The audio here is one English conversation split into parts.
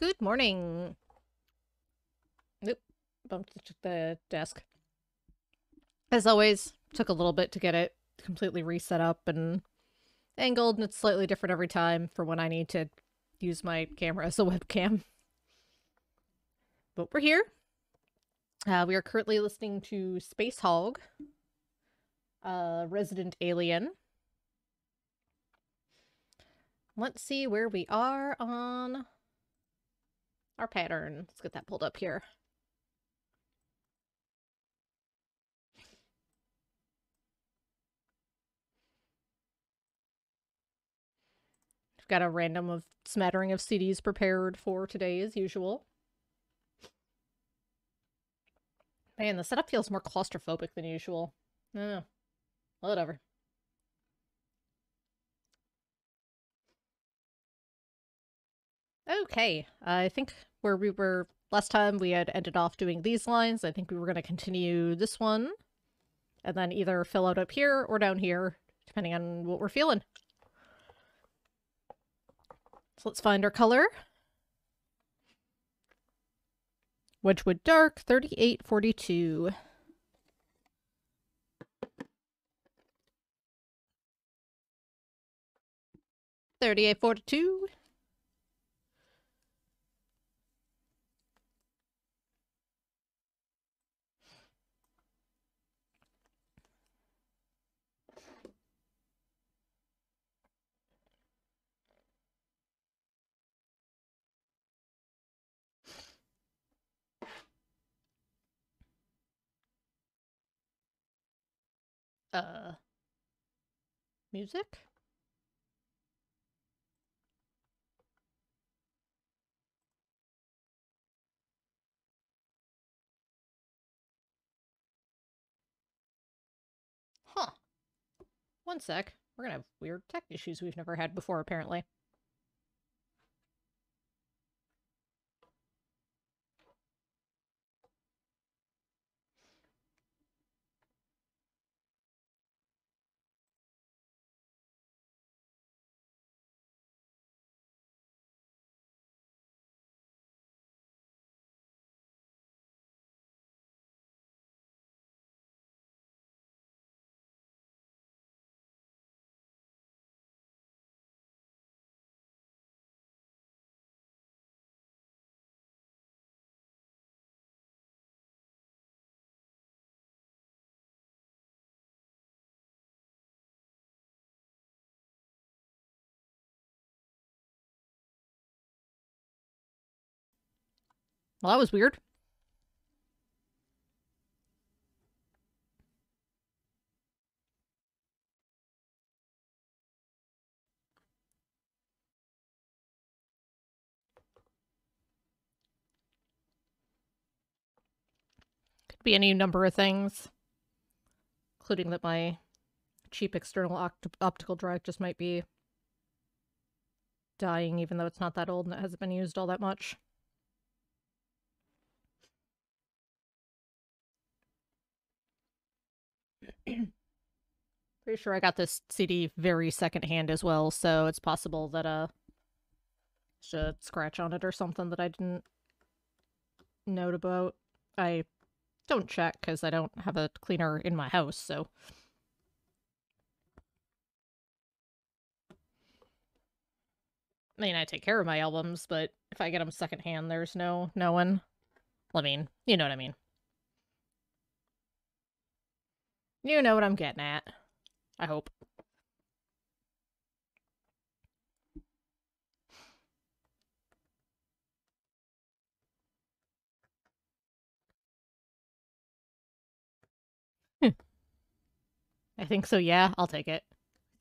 Good morning. Nope, bumped the desk. As always, took a little bit to get it completely reset up and angled, and it's slightly different every time for when I need to use my camera as a webcam. But we're here. We are currently listening to Space Hog, Resident Alien. Let's see where we are on our pattern. Let's get that pulled up here. We've got a random smattering of CDs prepared for today as usual. Man, the setup feels more claustrophobic than usual. No, whatever. Okay, I think where we were last time we had ended off doing these lines. I think we were going to continue this one, and then either fill out up here or down here, depending on what we're feeling. So let's find our color. Wedgwood Dark, 3842. $38.42. Music? Huh. One sec. We're gonna have weird tech issues we've never had before, apparently. Well, that was weird. Could be any number of things, including that my cheap external optical drive just might be dying, even though it's not that old and it hasn't been used all that much. Pretty sure I got this CD very secondhand as well, so it's possible that there's a scratch on it or something that I didn't note about. I don't check because I don't have a cleaner in my house, so. I mean, I take care of my albums, but if I get them secondhand, there's no knowing. I mean, you know what I mean. You know what I'm getting at. I hope. I think so, yeah. I'll take it.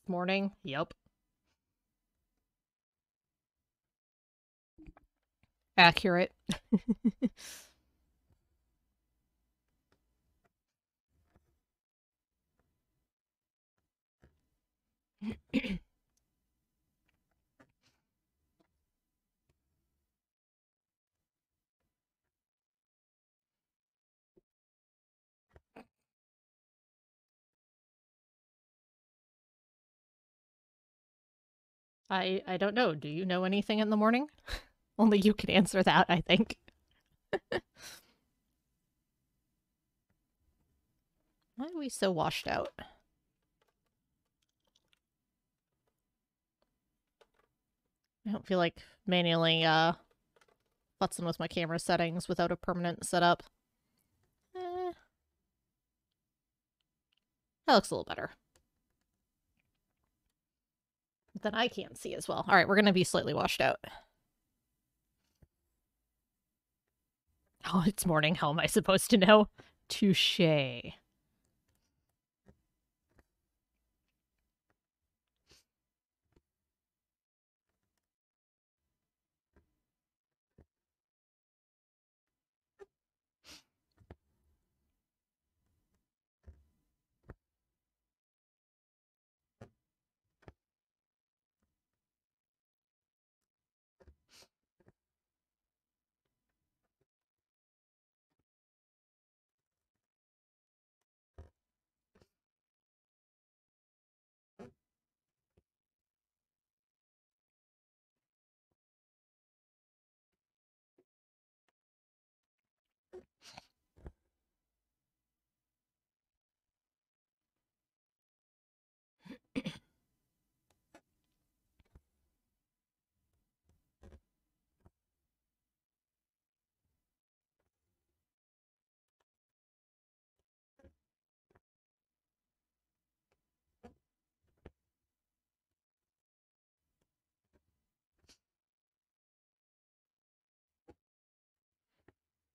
Morning? Yep. Accurate. I don't know. Do you know anything in the morning? Only you can answer that, I think. Why are we so washed out? I don't feel like manually futzing with my camera settings without a permanent setup. That looks a little better. But then I can't see as well. All right, we're going to be slightly washed out. Oh, it's morning. How am I supposed to know? Touché.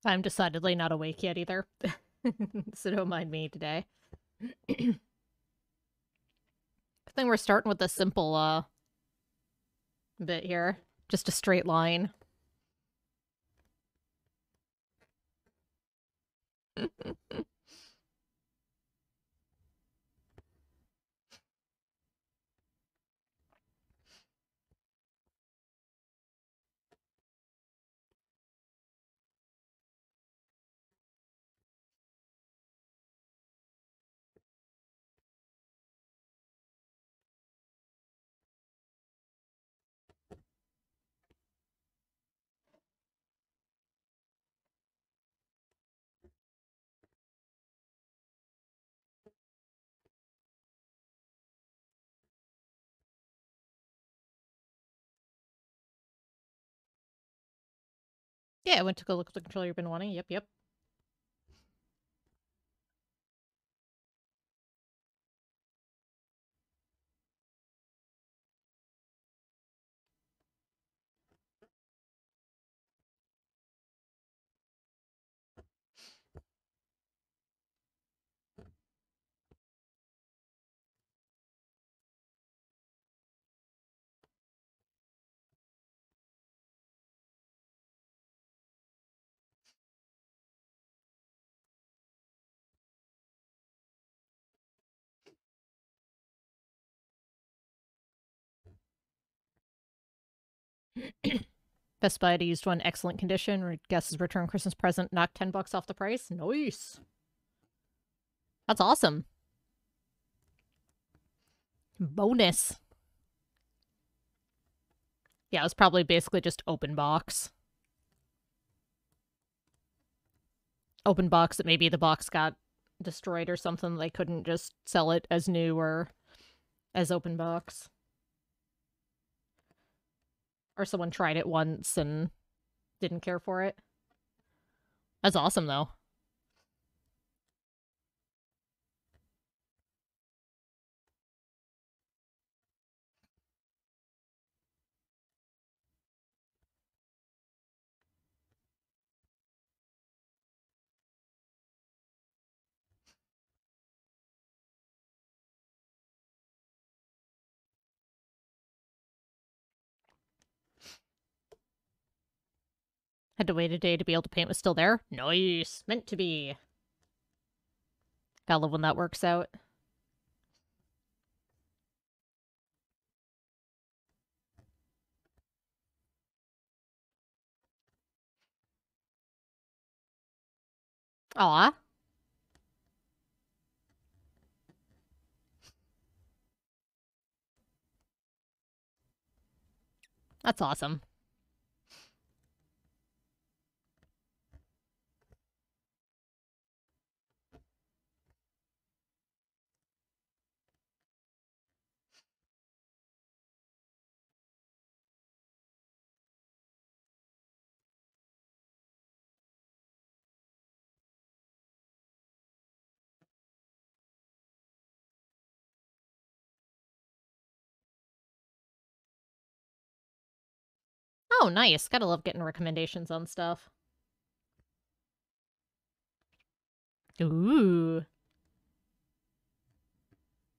I'm decidedly not awake yet either. So don't mind me today. I think we're starting with a simple bit here. Just a straight line. Yeah, I went to go look at the controller you've been wanting. Yep, yep. Best Buy used one excellent condition. Guess's return Christmas present knocked $10 off the price. Nice. That's awesome. Bonus. Yeah, it was probably basically just open box. Open box that maybe the box got destroyed or something. They couldn't just sell it as new or as open box. Or someone tried it once and didn't care for it. That's awesome, though. Had to wait a day to be able to paint was still there. Nice. Meant to be. Gotta love when that works out. Aw. That's awesome. Oh, nice. Gotta love getting recommendations on stuff. Ooh.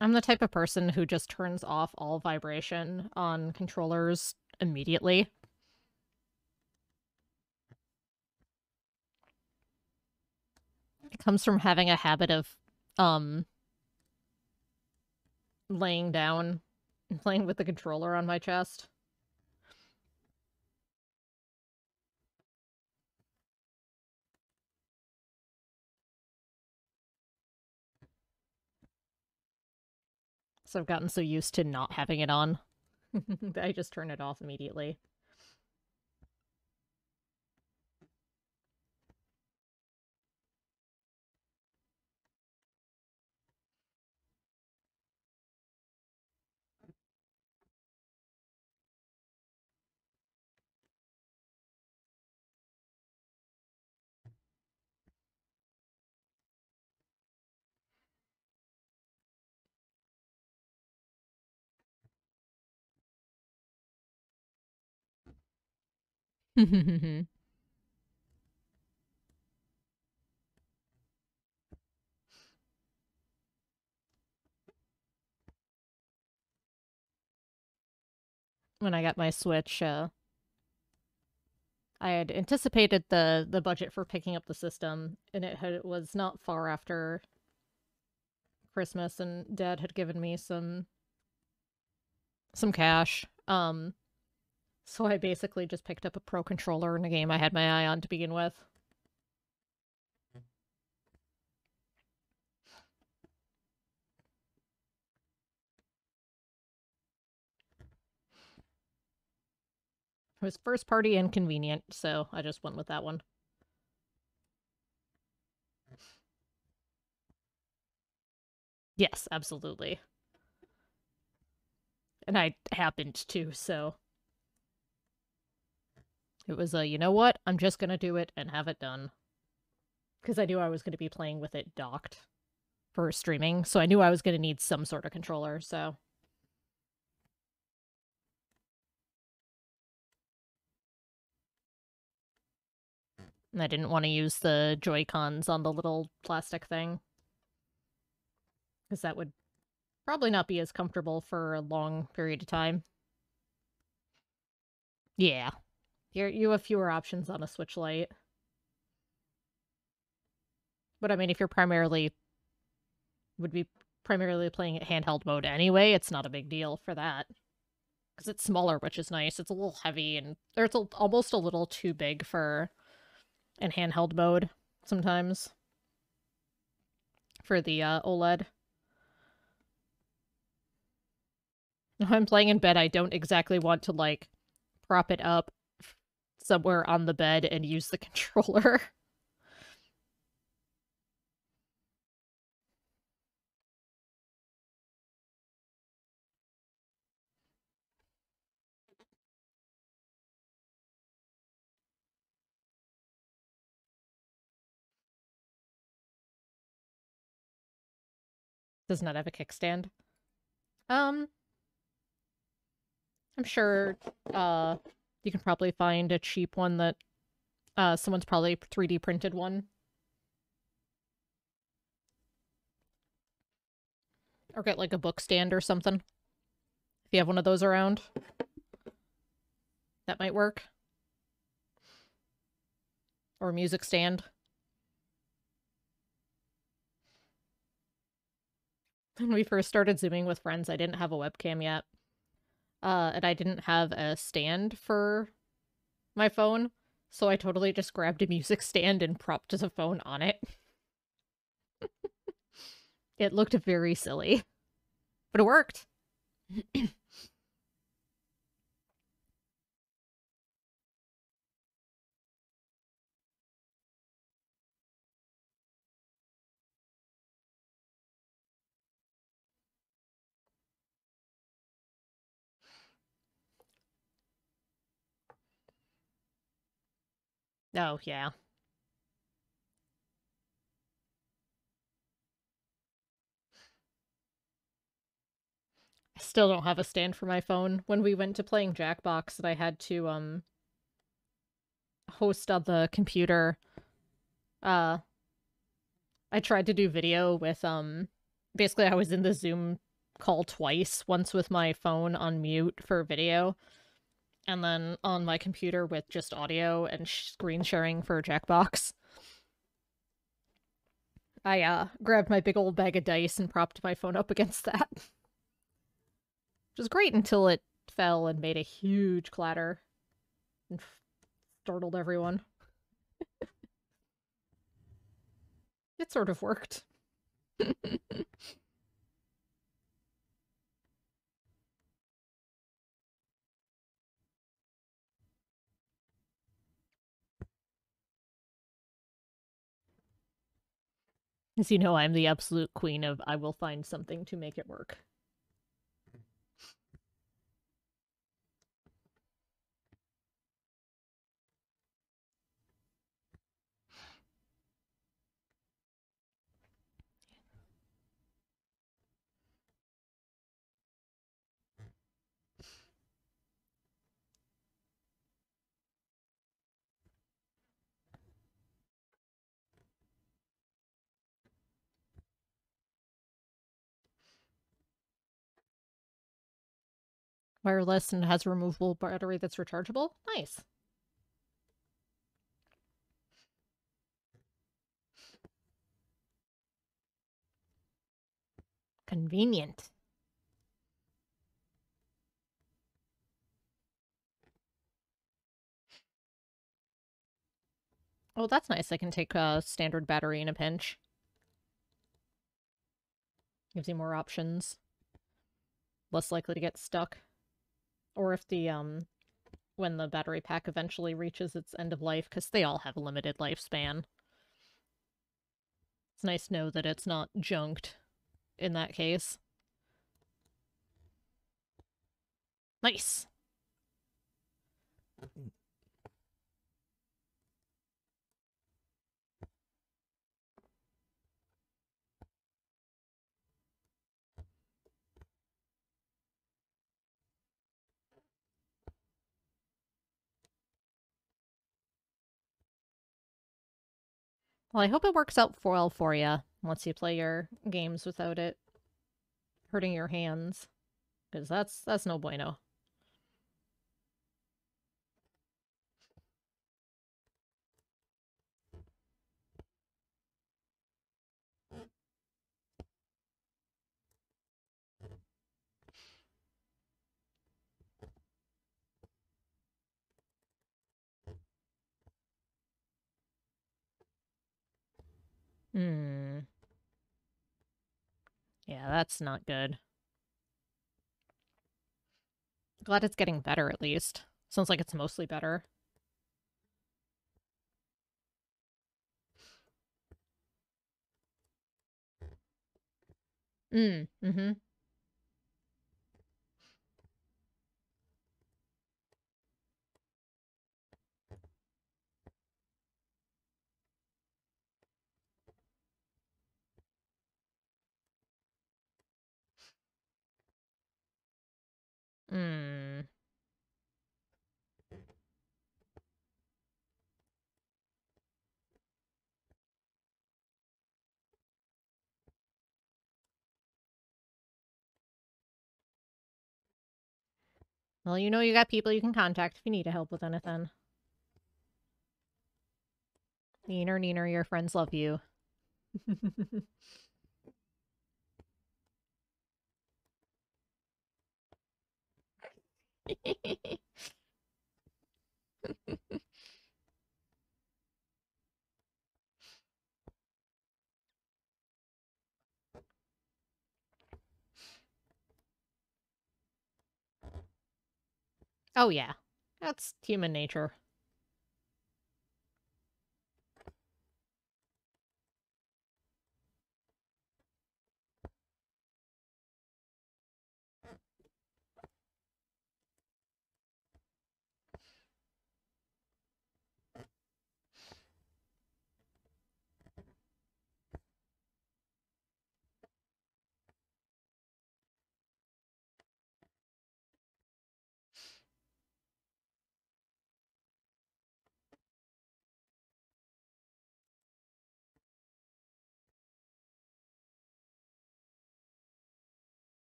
I'm the type of person who just turns off all vibration on controllers immediately. It comes from having a habit of, laying down and playing with the controller on my chest. So I've gotten so used to not having it on that I just turn it off immediately. When I got my Switch, I had anticipated the budget for picking up the system, and it was not far after Christmas, and Dad had given me some cash. So I basically just picked up a Pro controller in a game I had my eye on to begin with. It was first party and convenient, so I just went with that one. Yes, absolutely. And I happened to, so it was a, you know what? I'm just gonna do it and have it done. Because I knew I was going to be playing with it docked for streaming, so I knew I was going to need some sort of controller, so. And I didn't want to use the Joy-Cons on the little plastic thing. Because that would probably not be as comfortable for a long period of time. Yeah. You have fewer options on a Switch Lite. But I mean, if you're would be primarily playing it handheld mode anyway, it's not a big deal for that. Because it's smaller, which is nice. It's a little heavy, and it's almost a little too big for in handheld mode sometimes for the OLED. If I'm playing in bed, I don't exactly want to, like, prop it up somewhere on the bed and use the controller. Does not have a kickstand. Um, I'm sure you can probably find a cheap one that someone's probably 3D printed one. Or get like a book stand or something. If you have one of those around. That might work. Or a music stand. When we first started Zooming with friends, I didn't have a webcam yet. And I didn't have a stand for my phone, so I totally just grabbed a music stand and propped the phone on it. It looked very silly, but it worked. Oh, yeah. I still don't have a stand for my phone. When we went to playing Jackbox, I had to, host on the computer. Uh, I tried to do video with, basically I was in the Zoom call twice, once with my phone on mute for video, and then on my computer with just audio and screen sharing for Jackbox. I grabbed my big old bag of dice and propped my phone up against that. Which was great until it fell and made a huge clatter and startled everyone. It sort of worked. As you know, I'm the absolute queen of I will find something to make it work. Wireless and has a removable battery that's rechargeable. Nice. Convenient. Oh, that's nice. I can take a standard battery in a pinch. Gives you more options. Less likely to get stuck. Or if the, when the battery pack eventually reaches its end of life, because they all have a limited lifespan. It's nice to know that it's not junked in that case. Nice! Well, I hope it works out well for you once you play your games without it hurting your hands. Because that's no bueno. Hmm. Yeah, that's not good. Glad it's getting better, at least. Sounds like it's mostly better. Mm-hmm. Mm. Well, you know you got people you can contact if you need help with anything. Neener, neener, your friends love you. Oh, yeah. That's human nature.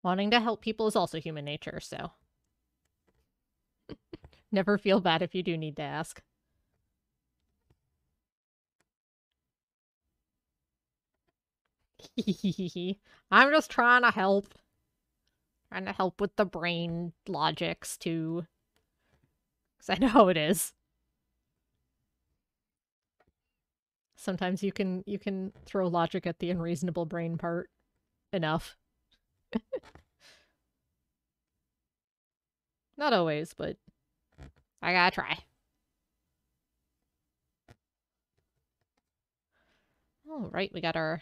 Wanting to help people is also human nature, so never feel bad if you do need to ask. I'm just trying to help. Trying to help with the brain logics, too. Because I know how it is. Sometimes you can throw logic at the unreasonable brain part enough. Not always, but I gotta try. Alright, we got our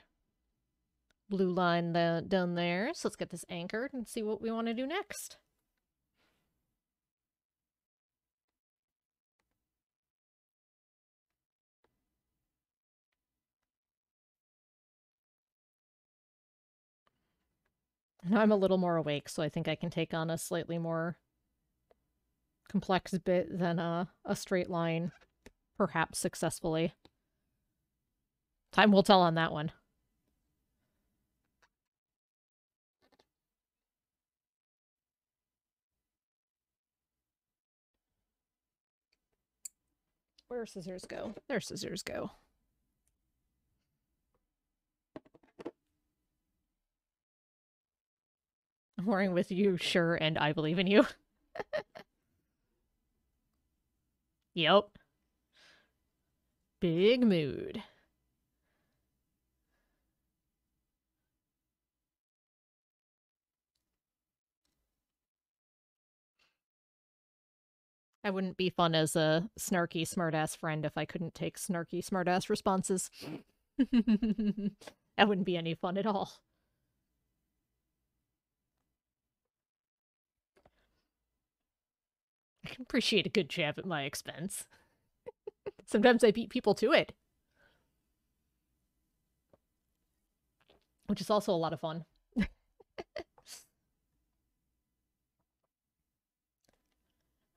blue line down there, so let's get this anchored and see what we want to do next. Now I'm a little more awake, so I think I can take on a slightly more complex bit than a straight line, perhaps successfully. Time will tell on that one. Where scissors go? There scissors go. I'm warring with you, sure, and I believe in you. Yep. Big mood. I wouldn't be fun as a snarky smartass friend if I couldn't take snarky smartass responses. That wouldn't be any fun at all. I can appreciate a good jab at my expense. Sometimes I beat people to it. Which is also a lot of fun.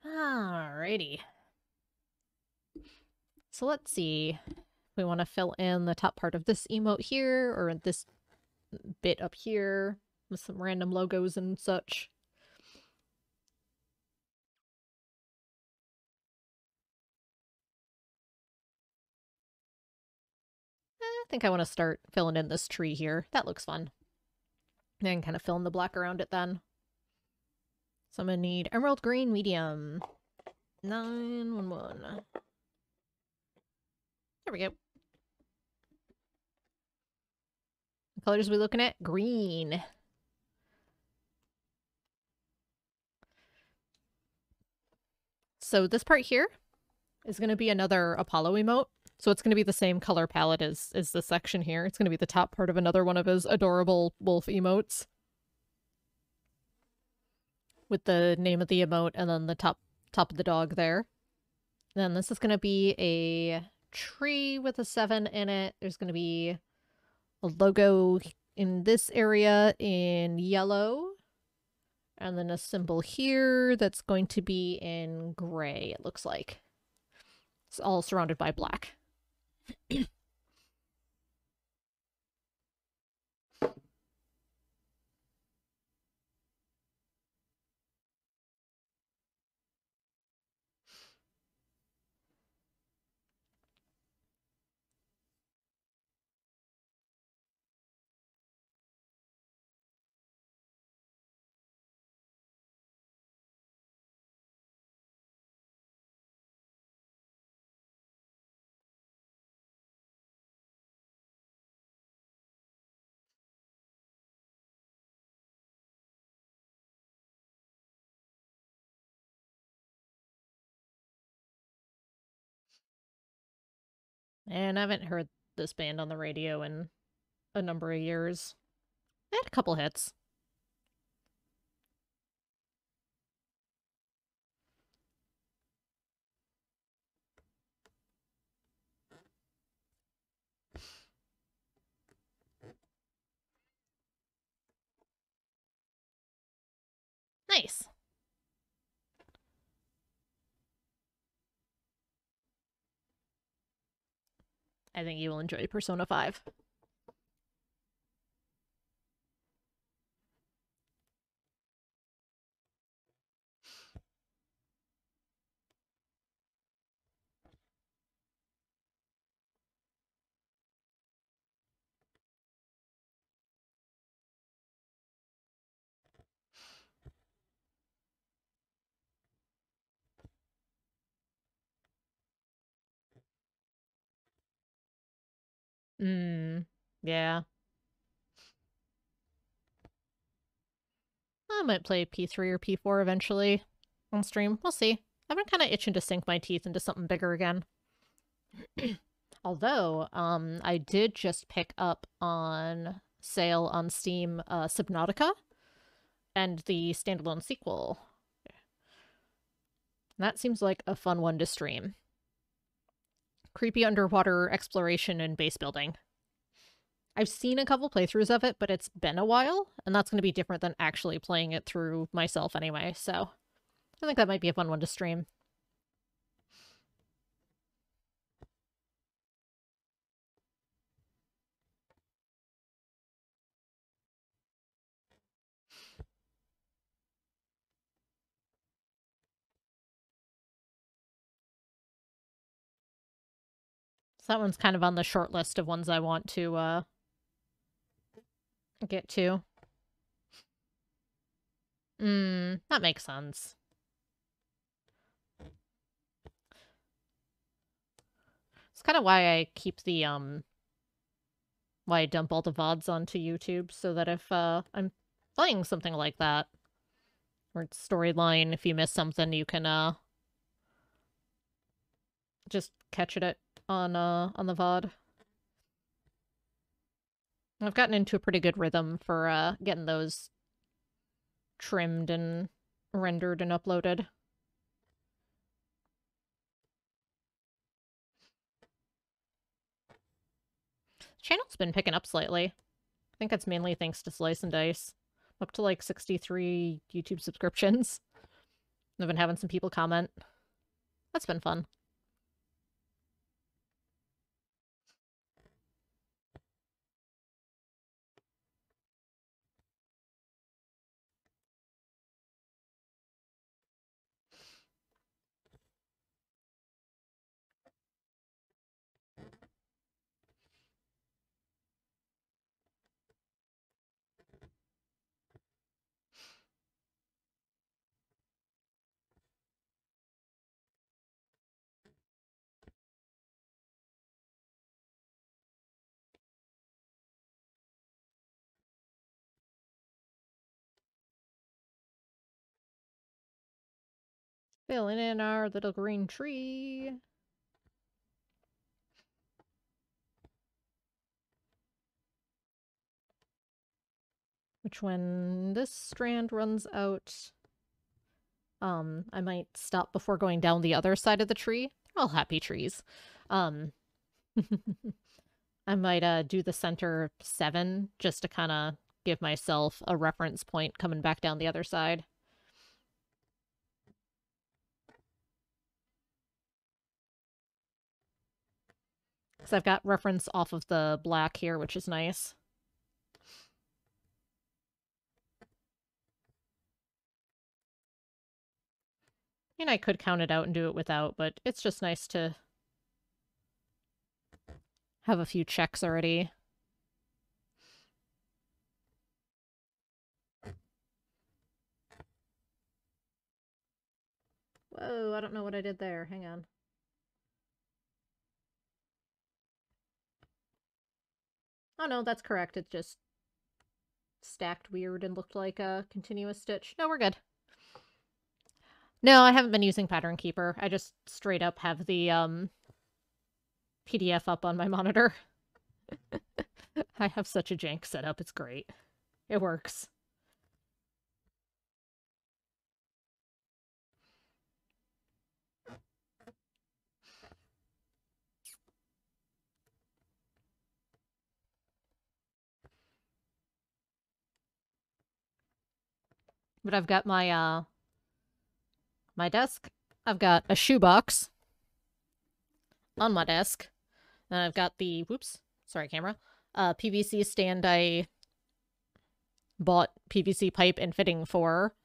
Alrighty. So let's see. We want to fill in the top part of this emote here, or this bit up here, with some random logos and such. I think I want to start filling in this tree here. That looks fun. And kind of fill in the black around it then. So I'm going to need emerald green medium. 911. There we go. What colors are we looking at? Green. So this part here is going to be another Apollo emote. So it's going to be the same color palette as this section here. It's going to be the top part of another one of his adorable wolf emotes. With the name of the emote and then the top of the dog there. Then this is going to be a tree with a 7 in it. There's going to be a logo in this area in yellow. And then a symbol here that's going to be in gray, it looks like. It's all surrounded by black. And I haven't heard this band on the radio in a number of years. They had a couple hits. Nice. I think you will enjoy Persona 5. Yeah. I might play P3 or P4 eventually on stream. We'll see. I've been kind of itching to sink my teeth into something bigger again. Although, I did just pick up on sale on Steam Subnautica and the standalone sequel. That seems like a fun one to stream. Creepy underwater exploration and base building. I've seen a couple playthroughs of it, but it's been a while, and that's going to be different than actually playing it through myself anyway, so I think that might be a fun one to stream. So that one's kind of on the short list of ones I want to get to. That makes sense. It's kind of why I keep the, why I dump all the VODs onto YouTube, so that if, I'm playing something like that, or it's storyline, if you miss something, you can, just catch it on the VOD. I've gotten into a pretty good rhythm for, getting those trimmed and rendered and uploaded. Channel's been picking up slightly. I think that's mainly thanks to Slice and Dice. Up to like 63 YouTube subscriptions. I've been having some people comment. That's been fun. Filling in our little green tree. Which when this strand runs out, I might stop before going down the other side of the tree. They're all happy trees. I might do the center 7 just to kind of give myself a reference point coming back down the other side. Because I've got reference off of the black here, which is nice. And I could count it out and do it without, but it's just nice to have a few checks already. Whoa, I don't know what I did there. Hang on. Oh no, that's correct. It just stacked weird and looked like a continuous stitch. No, we're good. No, I haven't been using Pattern Keeper. I just straight up have the PDF up on my monitor. I have such a jank setup. It's great. It works. But I've got my my desk. I've got a shoebox on my desk. And I've got the whoops, sorry camera. PVC stand I bought PVC pipe and fitting for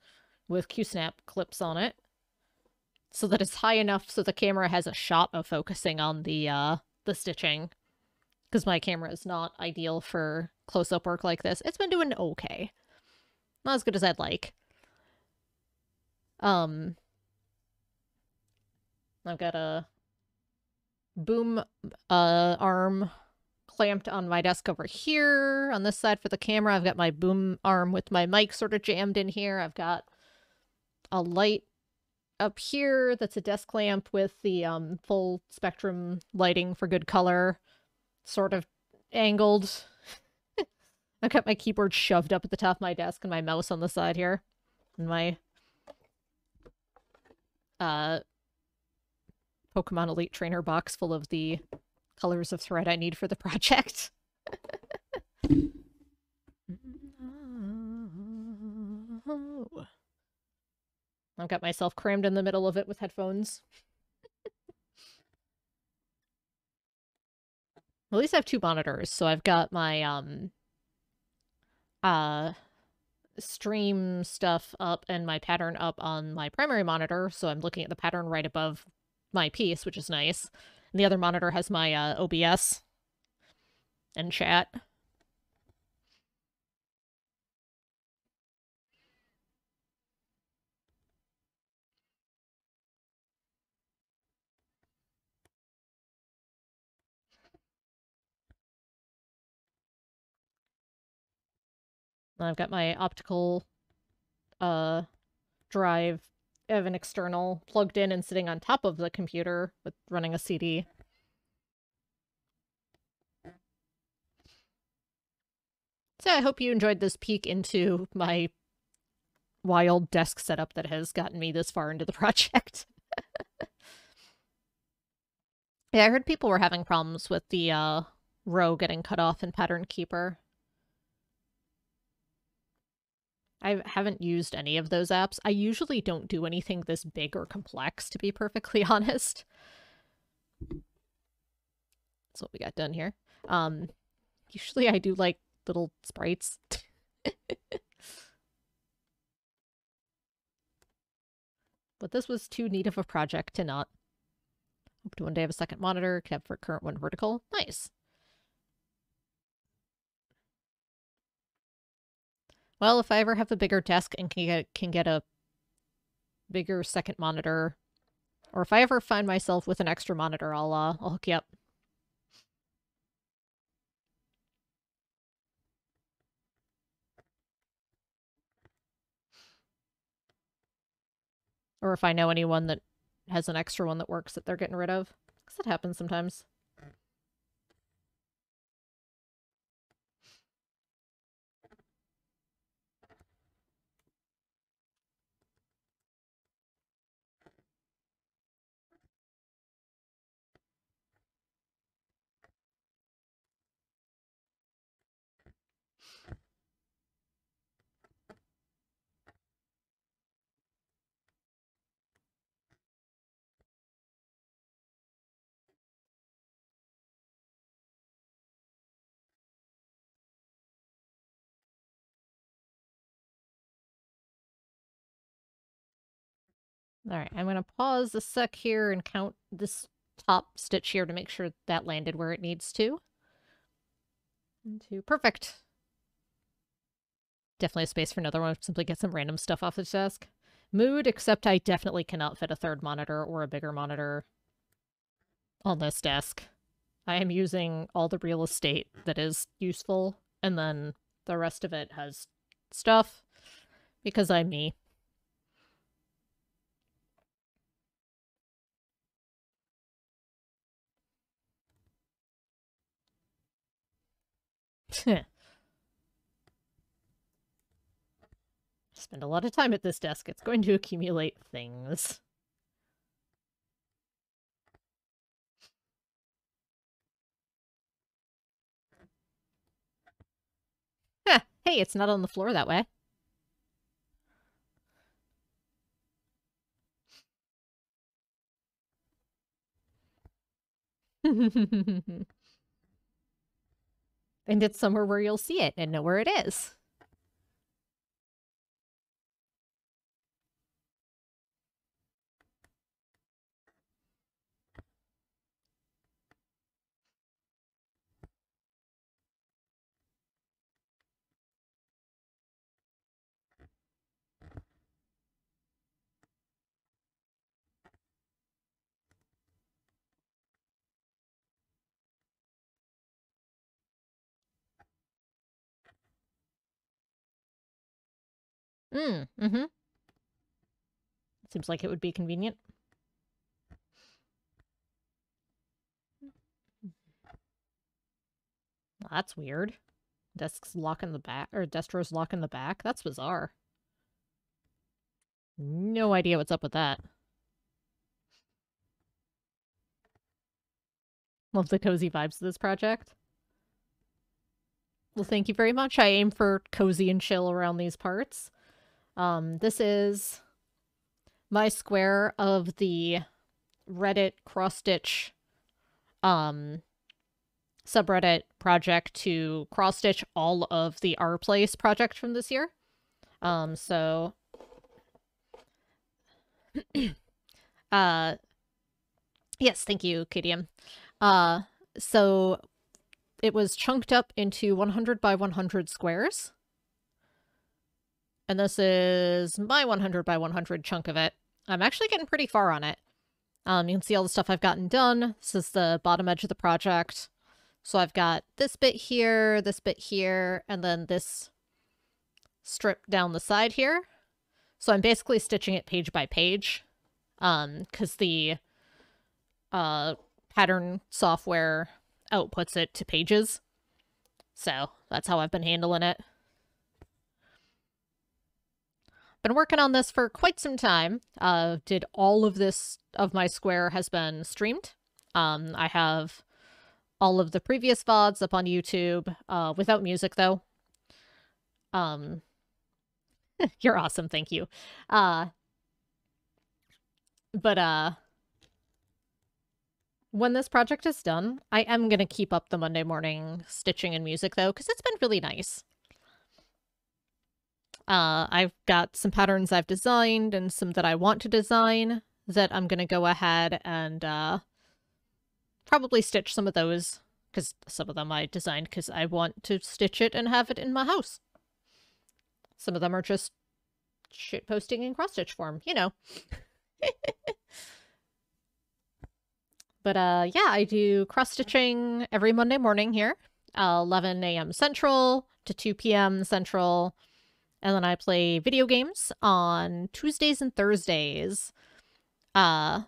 with Q-snap clips on it. So that it's high enough so the camera has a shot of focusing on the stitching. Because my camera is not ideal for close-up work like this. It's been doing okay. Not as good as I'd like. I've got a boom arm clamped on my desk over here. On this side for the camera, I've got my boom arm with my mic sort of jammed in here. I've got a light up here that's a desk lamp with the full spectrum lighting for good color, sort of angled. I've got my keyboard shoved up at the top of my desk and my mouse on the side here. And my Pokemon Elite Trainer box full of the colors of thread I need for the project. I've got myself crammed in the middle of it with headphones. At least I have two monitors, so I've got my stream stuff up and my pattern up on my primary monitor, so I'm looking at the pattern right above my piece, which is nice. And the other monitor has my OBS and chat. And I've got my optical drive. I have an external plugged in and sitting on top of the computer with running a CD. So I hope you enjoyed this peek into my wild desk setup that has gotten me this far into the project. Yeah, I heard people were having problems with the row getting cut off in Pattern Keeper. I haven't used any of those apps. I usually don't do anything this big or complex, to be perfectly honest. That's what we got done here. Usually I do, like, little sprites. But this was too neat of a project to not. Hope to one day have a second monitor, kept for current one vertical. Nice. Well, if I ever have a bigger desk and can get a bigger second monitor, or if I ever find myself with an extra monitor, I'll hook you up. Or if I know anyone that has an extra one that works that they're getting rid of. Because that happens sometimes. Alright, I'm going to pause a sec here and count this top stitch here to make sure that landed where it needs to. Perfect. Definitely a space for another one. Simply get some random stuff off the desk. Mood, except I definitely cannot fit a third monitor or a bigger monitor on this desk. I am using all the real estate that is useful, and then the rest of it has stuff, because I'm me. Spend a lot of time at this desk. It's going to accumulate things. Huh. Hey, it's not on the floor that way. And it's somewhere where you'll see it and know where it is. Mm-hmm. Seems like it would be convenient. Well, that's weird. Desk's lock in the back, or desk drawer's lock in the back? That's bizarre. No idea what's up with that. Love the cozy vibes of this project. Well, thank you very much. I aim for cozy and chill around these parts. This is my square of the Reddit cross-stitch subreddit project to cross-stitch all of the Our Place project from this year. So yes, thank you, KDM. So it was chunked up into 100 by 100 squares. And this is my 100 by 100 chunk of it. I'm actually getting pretty far on it. You can see all the stuff I've gotten done. This is the bottom edge of the project. So I've got this bit here, and then this strip down the side here. So I'm basically stitching it page by page. Because the pattern software outputs it to pages. So that's how I've been handling it. Been working on this for quite some time. Did all of this of my square has been streamed. I have all of the previous VODs up on YouTube, without music though. You're awesome, thank you. But when this project is done, I am going to keep up the Monday morning stitching and music though, because it's been really nice. I've got some patterns I've designed and some that I want to design that I'm going to go ahead and probably stitch some of those, because some of them I designed because I want to stitch it and have it in my house. Some of them are just shit posting in cross-stitch form, you know. But yeah, I do cross-stitching every Monday morning here, 11 a.m. Central to 2 p.m. Central. And then I play video games on Tuesdays and Thursdays, starting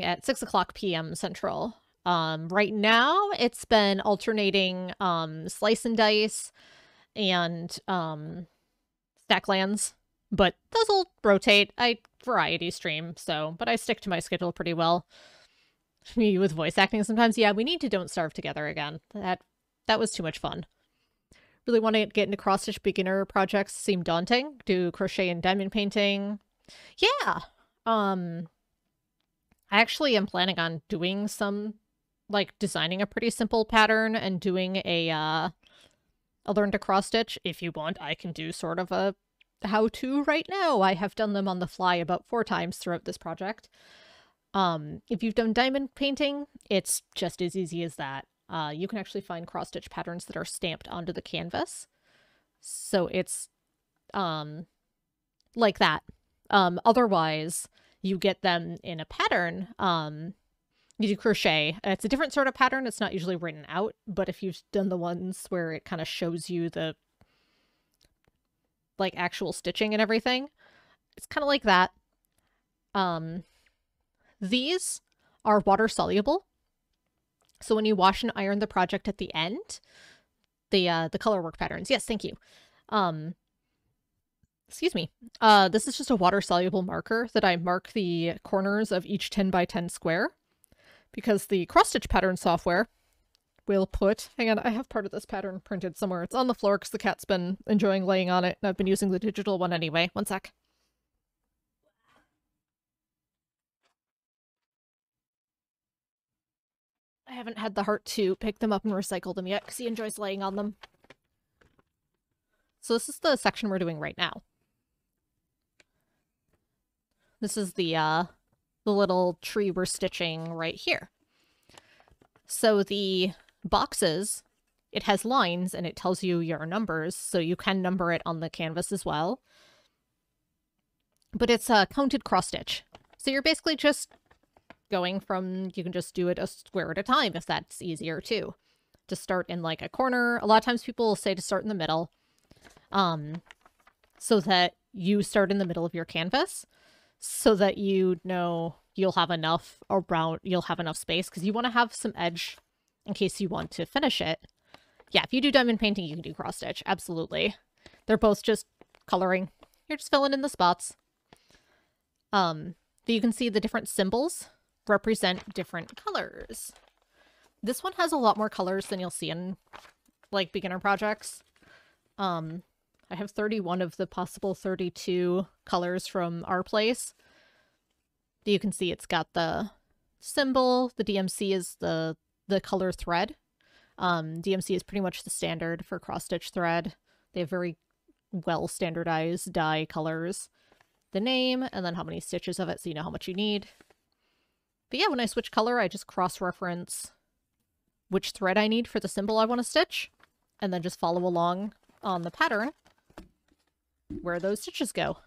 at 6 o'clock p.m. Central. Right now, it's been alternating Slice and Dice and Stacklands, but those will rotate. I variety stream, but I stick to my schedule pretty well. Me with voice acting sometimes. Yeah, we need to Don't Starve together again. That was too much fun. Really want to get into cross-stitch beginner projects. Seem daunting. Do crochet and diamond painting. Yeah. I actually am planning on doing some, like, designing a pretty simple pattern and doing a learn to cross-stitch. If you want, I can do sort of a how-to right now. I have done them on the fly about 4 times throughout this project. If you've done diamond painting, it's just as easy as that. You can actually find cross-stitch patterns that are stamped onto the canvas. So it's, like that. Otherwise, you get them in a pattern. You do crochet. It's a different sort of pattern. It's not usually written out, but if you've done the ones where it kind of shows you the, like, actual stitching and everything, it's kind of like that. These are water-soluble. So when you wash and iron the project at the end, the color work patterns. Yes, thank you. Excuse me. This is just a water-soluble marker that I mark the corners of each 10 by 10 square, because the cross-stitch pattern software will put... Hang on, I have part of this pattern printed somewhere. It's on the floor because the cat's been enjoying laying on it, and I've been using the digital one anyway. One sec. I haven't had the heart to pick them up and recycle them yet because he enjoys laying on them. So this is the section we're doing right now. This is the little tree we're stitching right here. So the boxes, it has lines and it tells you your numbers, so you can number it on the canvas as well. But it's a counted cross-stitch. So you're basically just going from, you can just do it a square at a time if that's easier too. To start in like a corner. A lot of times people will say to start in the middle. so that you start in the middle of your canvas, so that you know you'll have enough space, because you want to have some edge in case you want to finish it. Yeah, if you do diamond painting, you can do cross stitch. Absolutely. They're both just coloring. You're just filling in the spots. You can see the different symbols represent different colors. This one has a lot more colors than you'll see in, like, beginner projects. I have 31 of the possible 32 colors from our place. You can see it's got the symbol. The DMC is the color thread. DMC is pretty much the standard for cross-stitch thread. They have very well standardized dye colors. The name, and then how many stitches of it, so you know how much you need. But yeah, when I switch color, I just cross-reference which thread I need for the symbol I want to stitch, and then just follow along on the pattern where those stitches go.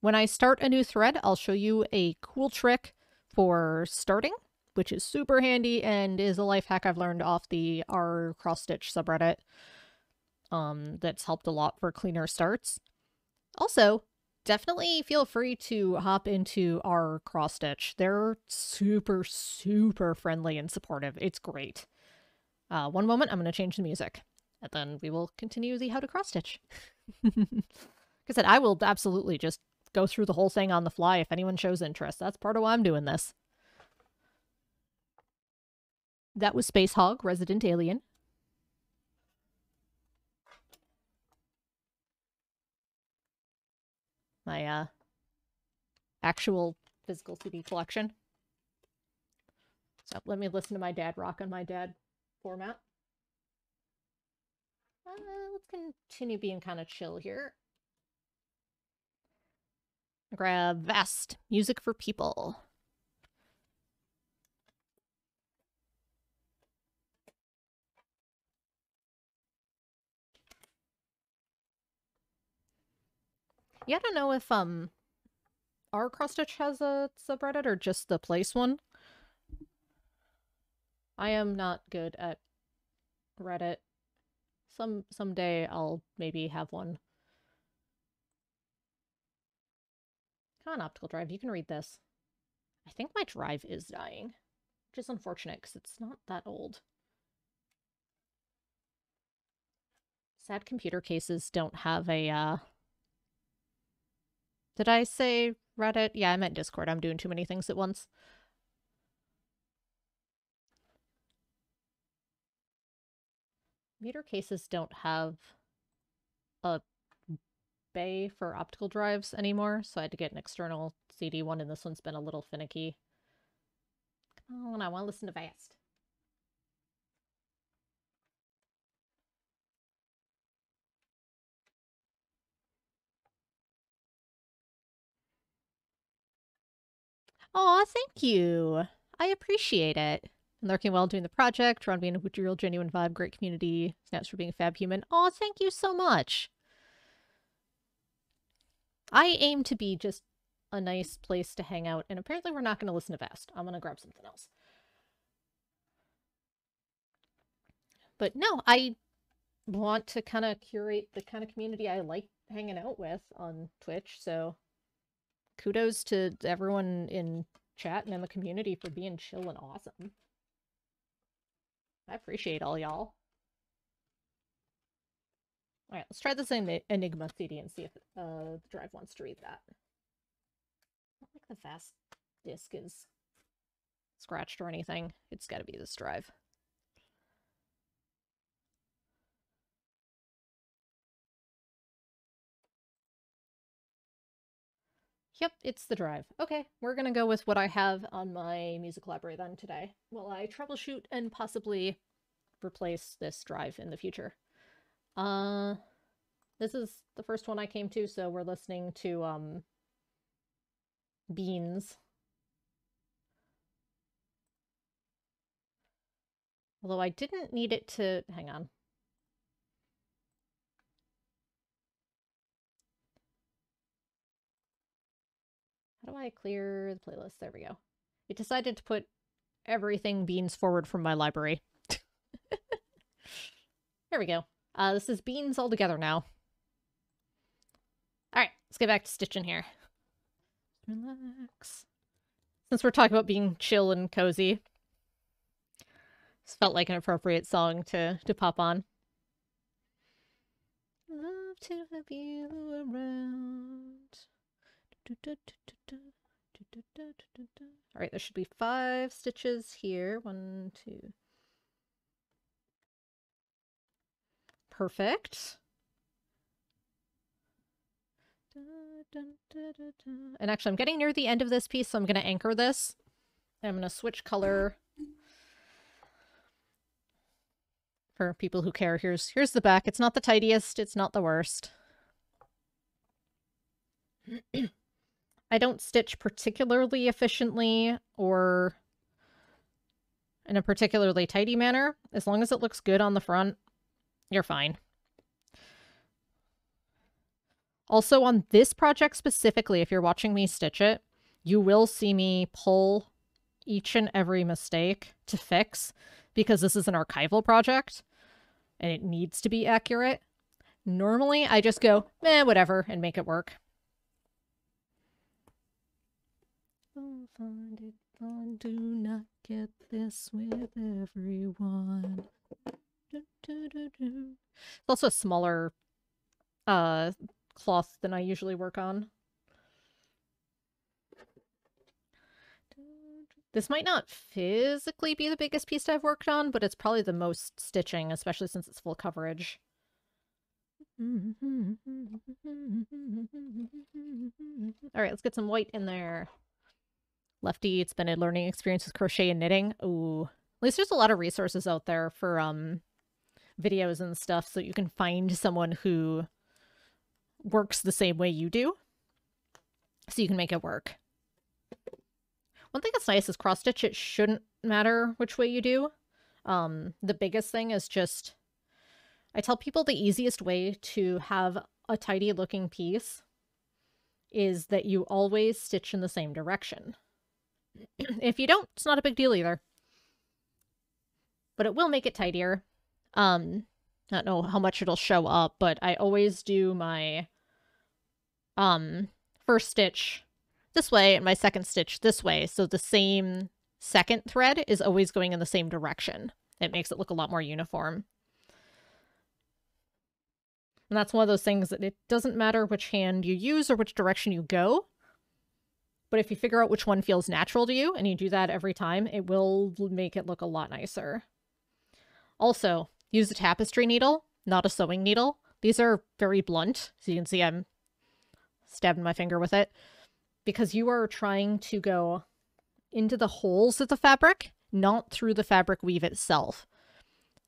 When I start a new thread, I'll show you a cool trick for starting, which is super handy and is a life hack I've learned off the R cross-stitch subreddit. That's helped a lot for cleaner starts. Also, definitely feel free to hop into our cross-stitch. They're super, super friendly and supportive. It's great. One moment, I'm going to change the music, and then we will continue the how to cross-stitch. Like I said, I will absolutely just go through the whole thing on the fly if anyone shows interest. That's part of why I'm doing this. That was Space Hog, Resident Alien. My, actual physical CD collection. So let me listen to my dad rock on my dad format. Let's continue being kind of chill here. Grab Vest, Music for People. Yeah, I don't know if our cross-stitch has a subreddit or just the place one. I am not good at Reddit. Someday I'll maybe have one. Come on, optical drive, you can read this. I think my drive is dying, which is unfortunate because it's not that old. Sad computer cases don't have a, Did I say Reddit? Yeah, I meant Discord. I'm doing too many things at once. Computer cases don't have a bay for optical drives anymore, so I had to get an external CD one, and this one's been a little finicky. Oh, and I want to listen to Vast. Aw, thank you. I appreciate it. Lurking well doing the project, Ron being a real genuine vibe, great community, snaps for being a fab human. Aw, thank you so much. I aim to be just a nice place to hang out, and apparently we're not going to listen to Vast. I'm going to grab something else. But no, I want to kind of curate the kind of community I like hanging out with on Twitch, so kudos to everyone in chat and in the community for being chill and awesome. I appreciate all y'all. Alright, let's try this Enigma CD and see if the drive wants to read that. I don't think the fast disk is scratched or anything. It's gotta be this drive. Yep, it's the drive. Okay, we're gonna go with what I have on my music library then today, while I troubleshoot and possibly replace this drive in the future. This is the first one I came to, so we're listening to, Beans. Although I didn't need it to... hang on. How do I clear the playlist? There we go. It decided to put everything Beans forward from my library. There we go. This is Beans all together now. Let's get back to stitching here. Relax. Since we're talking about being chill and cozy, this felt like an appropriate song to pop on. Love to have you around. All right, there should be 5 stitches here. 1, 2. Perfect. And actually, I'm getting near the end of this piece, so I'm going to anchor this. I'm going to switch color. For people who care, here's the back. It's not the tidiest, it's not the worst. I don't stitch particularly efficiently or in a particularly tidy manner. As long as it looks good on the front, you're fine. Also, on this project specifically, if you're watching me stitch it, you will see me pull each and every mistake to fix, because this is an archival project and it needs to be accurate. Normally, I just go, whatever, and make it work. Oh, find it fun, do not get this with everyone. It's also a smaller cloth than I usually work on. This might not physically be the biggest piece I've worked on, but it's probably the most stitching, especially since it's full coverage. Alright, let's get some white in there. Lefty, it's been a learning experience with crochet and knitting. Ooh. At least there's a lot of resources out there for videos and stuff, so you can find someone who works the same way you do, so you can make it work. One thing that's nice is cross-stitch, it shouldn't matter which way you do. The biggest thing is just, I tell people the easiest way to have a tidy-looking piece is that you always stitch in the same direction. If you don't, it's not a big deal either. But it will make it tidier. I don't know how much it'll show up, but I always do my first stitch this way and my second stitch this way, so the same second thread is always going in the same direction. It makes it look a lot more uniform. And that's one of those things that it doesn't matter which hand you use or which direction you go, but if you figure out which one feels natural to you and you do that every time, it will make it look a lot nicer. Also, use a tapestry needle, not a sewing needle. These are very blunt, so you can see I'm stabbing my finger with it, because you are trying to go into the holes of the fabric, not through the fabric weave itself.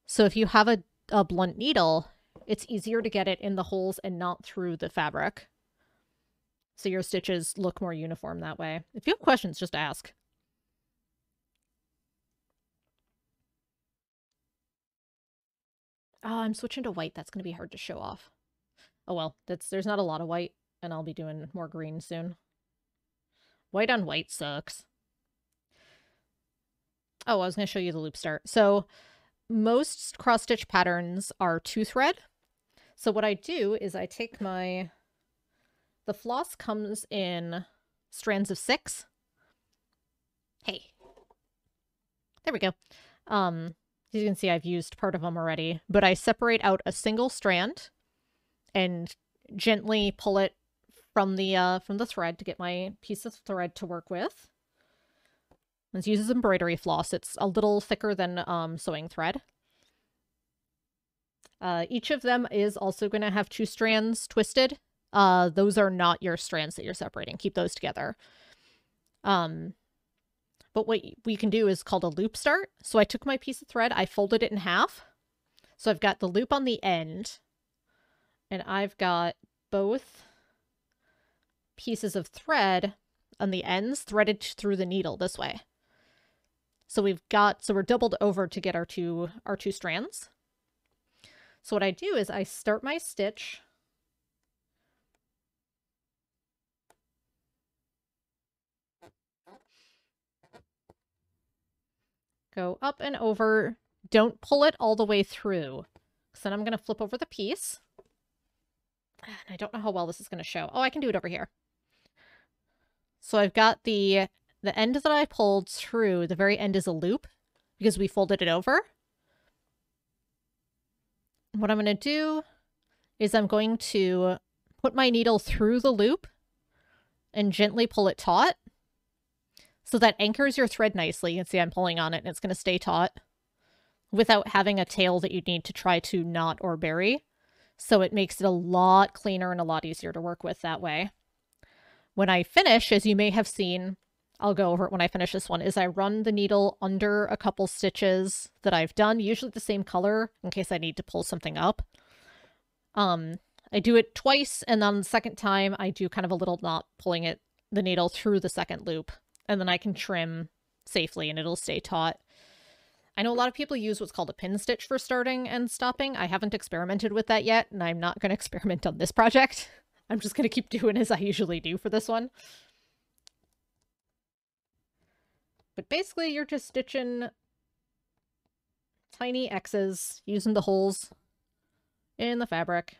So if you have a blunt needle, it's easier to get it in the holes and not through the fabric. So your stitches look more uniform that way. If you have questions, just ask. Oh, I'm switching to white. That's going to be hard to show off. Oh well, there's not a lot of white, and I'll be doing more green soon. White on white sucks. Oh, I was going to show you the loop start. So most cross-stitch patterns are 2-thread. So what I do is I take the floss comes in strands of 6. Hey. There we go. As you can see, I've used part of them already, but I separate out a single strand and gently pull it from the thread to get my piece of thread to work with. This uses embroidery floss. It's a little thicker than sewing thread. Each of them is also going to have 2 strands twisted. Those are not your strands that you're separating. Keep those together. But what we can do is called a loop start. So I took my piece of thread, I folded it in half. So I've got the loop on the end, and I've got both pieces of thread on the ends threaded through the needle this way. So we're doubled over to get our two strands. So what I do is I start my stitch go up and over. Don't pull it all the way through, because then I'm going to flip over the piece. I don't know how well this is going to show. Oh, I can do it over here. So I've got the end that I pulled through, the very end is a loop because we folded it over. What I'm going to do is I'm going to put my needle through the loop and gently pull it taut. So that anchors your thread nicely. You can see I'm pulling on it and it's going to stay taut without having a tail that you need to try to knot or bury. So it makes it a lot cleaner and a lot easier to work with that way. When I finish, as you may have seen, I'll go over it when I finish this one, is I run the needle under a couple stitches that I've done, usually the same color, in case I need to pull something up. I do it twice, and then the second time I do kind of a little knot, pulling the needle through the second loop, and then I can trim safely and it'll stay taut. I know a lot of people use what's called a pin stitch for starting and stopping. I haven't experimented with that yet, and I'm not going to experiment on this project. I'm just going to keep doing as I usually do for this one. But basically, you're just stitching tiny X's using the holes in the fabric.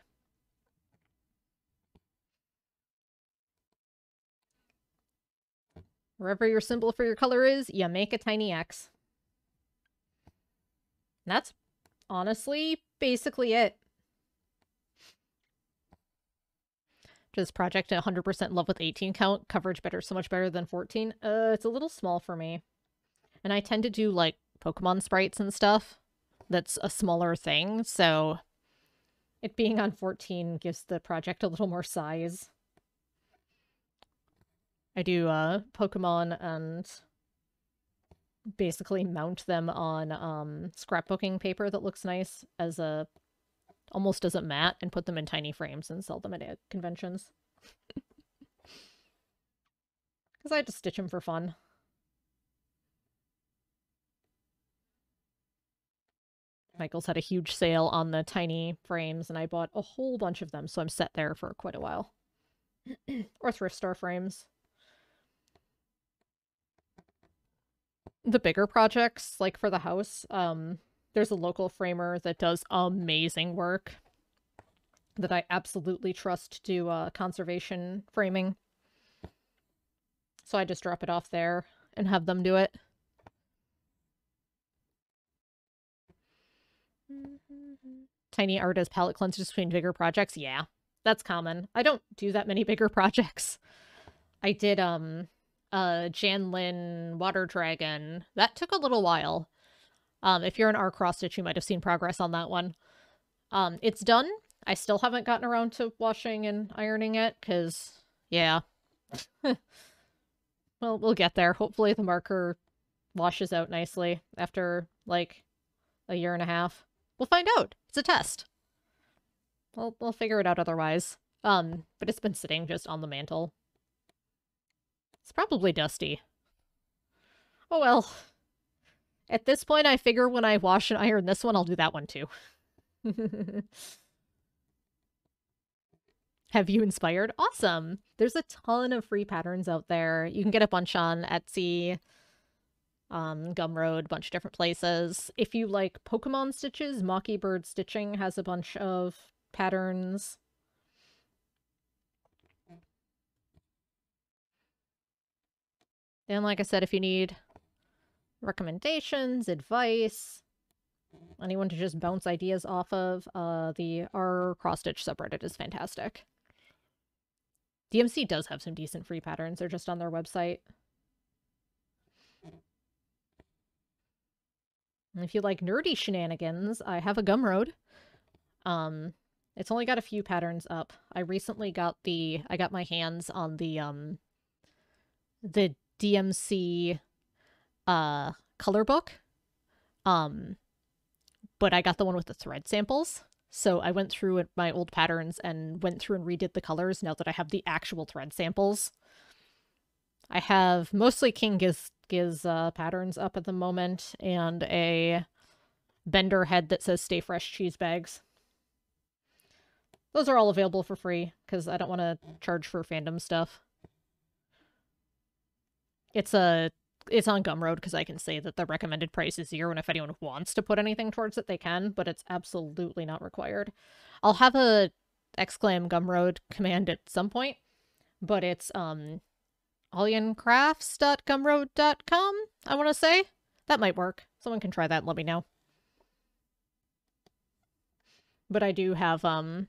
Wherever your symbol for your color is, you make a tiny X. And that's honestly basically it. Just project 100% love with 18 count. Coverage better, so much better than 14. It's a little small for me. And I tend to do, like, Pokemon sprites and stuff. That's a smaller thing, so it being on 14 gives the project a little more size. I do Pokemon and basically mount them on scrapbooking paper that looks nice as a almost as a mat and put them in tiny frames and sell them at conventions. Because I just stitch them for fun. Michael's had a huge sale on the tiny frames and I bought a whole bunch of them, so I'm set there for quite a while. Or thrift store frames. The bigger projects, like for the house, there's a local framer that does amazing work that I absolutely trust to do conservation framing. So I just drop it off there and have them do it. Tiny art as palette cleansers between bigger projects. Yeah, that's common. I don't do that many bigger projects. I did, Janlin Water Dragon. That took a little while. If you're an R cross-stitch, you might have seen progress on that one. It's done. I still haven't gotten around to washing and ironing it, because, yeah. Well, we'll get there. Hopefully the marker washes out nicely after, like, a year and a half. We'll find out. It's a test. We'll figure it out otherwise. But it's been sitting just on the mantle. It's probably dusty. Oh well. At this point, I figure when I wash and iron this one, I'll do that one too. Have you inspired? Awesome! There's a ton of free patterns out there. You can get a bunch on Etsy, Gumroad, a bunch of different places. If you like Pokemon stitches, Mockingbird Stitching has a bunch of patterns. And like I said, if you need recommendations, advice, anyone to just bounce ideas off of, the R cross-stitch subreddit is fantastic. DMC does have some decent free patterns. They're just on their website. And if you like nerdy shenanigans, I have a Gumroad. It's only got a few patterns up. I recently got I got my hands on the DMC color book. But I got the one with the thread samples. So I went through my old patterns and went through and redid the colors now that I have the actual thread samples. I have mostly King Giz patterns up at the moment, and a Bender head that says Stay Fresh Cheese Bags. Those are all available for free, because I don't want to charge for fandom stuff. It's on Gumroad, because I can say that the recommended price is 0, and if anyone wants to put anything towards it, they can, but it's absolutely not required. I'll have a !Gumroad command at some point, but it's hulyencrafts.gumroad.com, I want to say. That might work. Someone can try that and let me know. But I do have pattern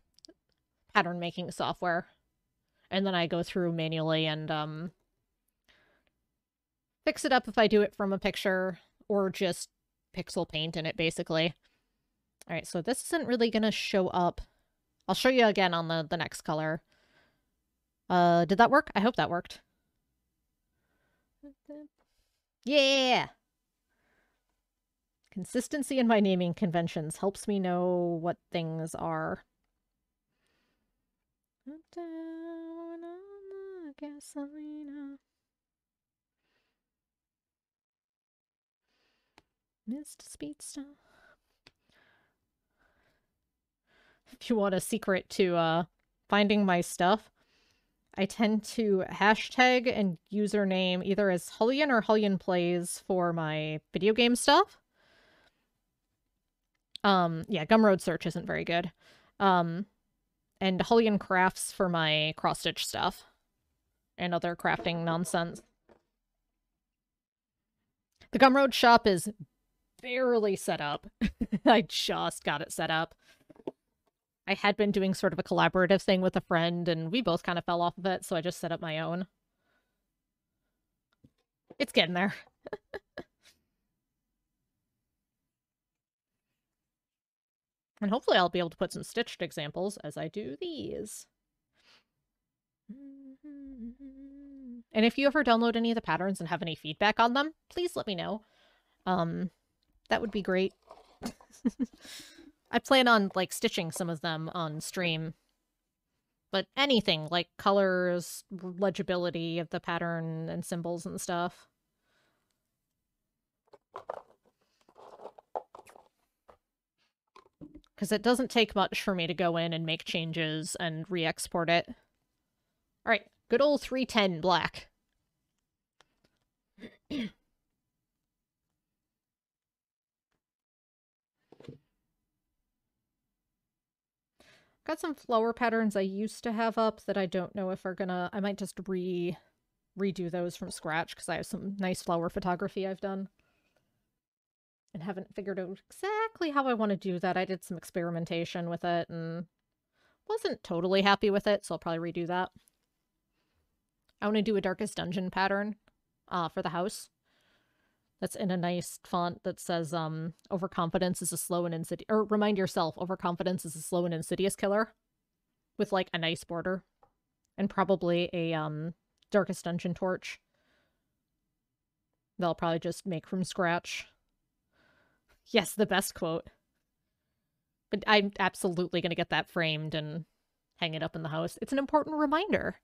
making software, and then I go through manually and fix it up if I do it from a picture, or just pixel paint in it, basically. Alright, so this isn't really gonna show up. I'll show you again on the next color. Did that work? I hope that worked. Yeah! Consistency in my naming conventions helps me know what things are. Mr. Speedster. If you want a secret to finding my stuff, I tend to hashtag and username either as Hulyen or Hulyen Plays for my video game stuff. Yeah, Gumroad search isn't very good. And Hulyen Crafts for my cross-stitch stuff. And other crafting nonsense. The Gumroad shop is barely set up. I just got it set up. I had been doing sort of a collaborative thing with a friend, and we both kind of fell off of it, so I just set up my own. It's getting there. And hopefully I'll be able to put some stitched examples as I do these. And if you ever download any of the patterns and have any feedback on them, please let me know. That would be great. I plan on, like, stitching some of them on stream. But anything, like colors, legibility of the pattern and symbols and stuff. Because it doesn't take much for me to go in and make changes and re-export it. Alright, good old 310 black. Got some flower patterns I used to have up that I don't know if are gonna... I might just redo those from scratch because I have some nice flower photography I've done. And haven't figured out exactly how I want to do that. I did some experimentation with it and wasn't totally happy with it, so I'll probably redo that. I want to do a Darkest Dungeon pattern for the house. That's in a nice font that says, overconfidence is a slow and insidious... Or remind yourself, overconfidence is a slow and insidious killer. With, like, a nice border. And probably a, Darkest Dungeon torch. That I'll probably just make from scratch. Yes, the best quote. But I'm absolutely going to get that framed and hang it up in the house. It's an important reminder.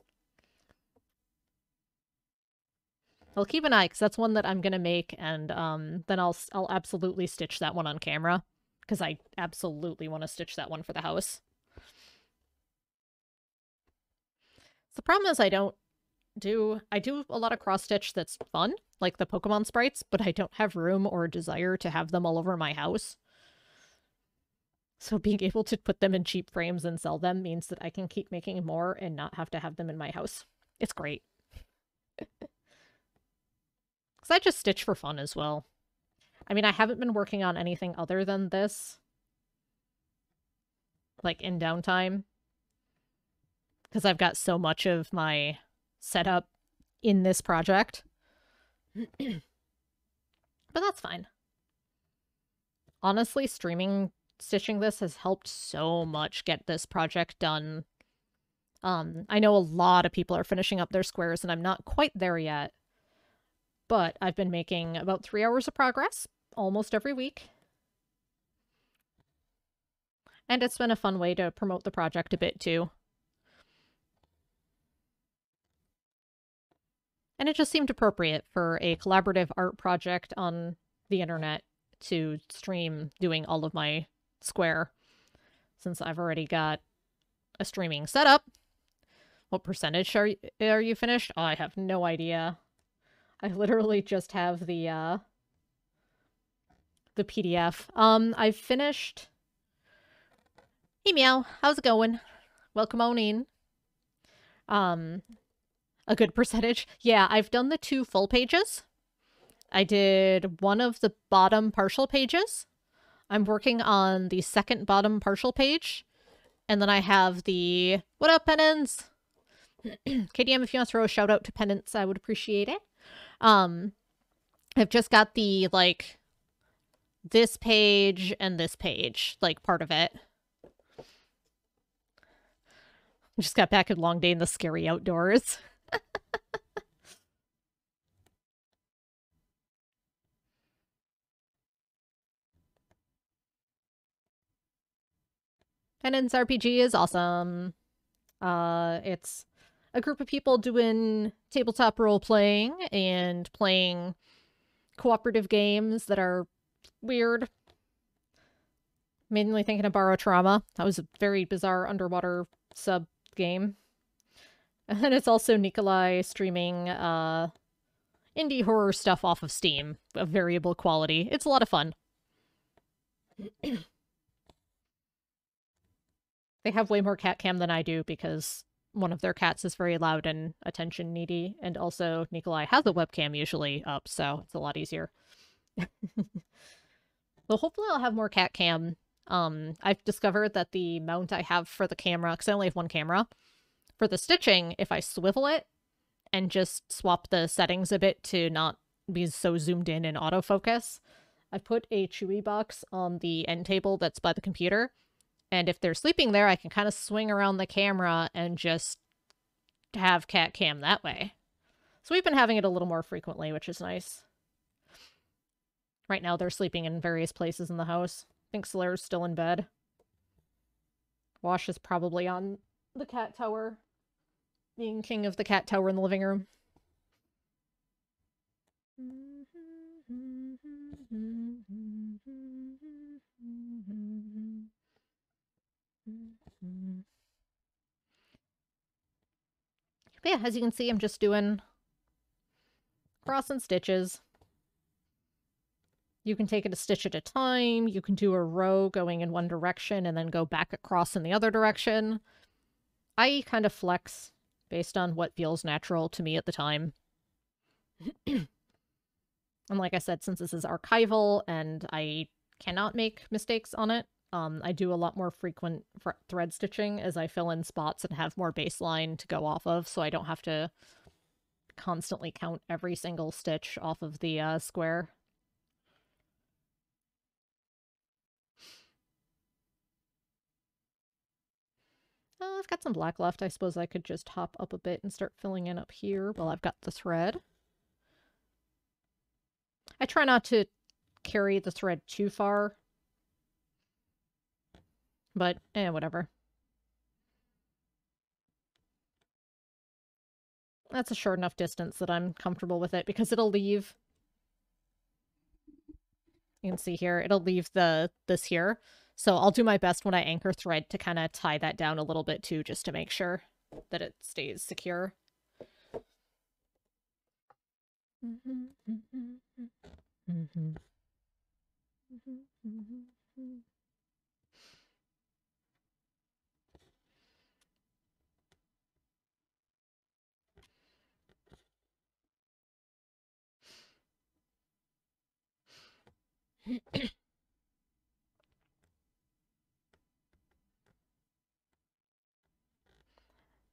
I'll keep an eye, because that's one that I'm going to make, and then I'll absolutely stitch that one on camera, because I absolutely want to stitch that one for the house. The problem is I do a lot of cross-stitch that's fun, like the Pokemon sprites, but I don't have room or desire to have them all over my house. So being able to put them in cheap frames and sell them means that I can keep making more and not have to have them in my house. It's great. Because I just stitch for fun as well. I mean, I haven't been working on anything other than this. Like, in downtime. Because I've got so much of my setup in this project. But that's fine. Honestly, stitching this has helped so much get this project done. I know a lot of people are finishing up their squares, and I'm not quite there yet. But I've been making about 3 hours of progress almost every week. And it's been a fun way to promote the project a bit, too. And it just seemed appropriate for a collaborative art project on the internet to stream doing all of my square, since I've already got a streaming setup. What percentage are you finished? Oh, I have no idea. I literally just have the PDF. I've finished... Hey, Meow. How's it going? Welcome on in. A good percentage. Yeah, I've done the 2 full pages. I did one of the bottom partial pages. I'm working on the second bottom partial page. And then I have the... What up, Penance? KDM, if you want to throw a shout out to Penance, I would appreciate it. I've just got the, like, this page and this page, like, part of it. Just got back a long day in the scary outdoors. Penance RPG is awesome. It's a group of people doing tabletop role-playing and playing cooperative games that are weird. Mainly thinking of Barotrauma. That was a very bizarre underwater sub-game. And then it's also Nikolai streaming indie horror stuff off of Steam of variable quality. It's a lot of fun. They have way more cat cam than I do because one of their cats is very loud and attention needy, and also Nikolai has a webcam usually up, so it's a lot easier. Well, hopefully I'll have more cat cam. I've discovered that the mount I have for the camera, because I only have one camera, for the stitching, if I swivel it and just swap the settings a bit to not be so zoomed in and autofocus, I've put a Chewy box on the end table that's by the computer, and if they're sleeping there, I can kind of swing around the camera and just have cat cam that way. So we've been having it a little more frequently, which is nice. Right now they're sleeping in various places in the house. I think Solare's still in bed. Wash is probably on the cat tower, being king of the cat tower in the living room. But yeah, as you can see, I'm just doing cross and stitches. You can take it a stitch at a time. You can do a row going in one direction and then go back across in the other direction. I kind of flex based on what feels natural to me at the time. And like I said, since this is archival and I cannot make mistakes on it, I do a lot more frequent thread stitching as I fill in spots and have more baseline to go off of, so I don't have to constantly count every single stitch off of the square. I've got some black left. I suppose I could just hop up a bit and start filling in up here while I've got the thread. I try not to carry the thread too far, but whatever. That's a short enough distance that I'm comfortable with it, because it'll leave... You can see here, it'll leave this here. So I'll do my best when I anchor thread to kind of tie that down a little bit too, just to make sure that it stays secure.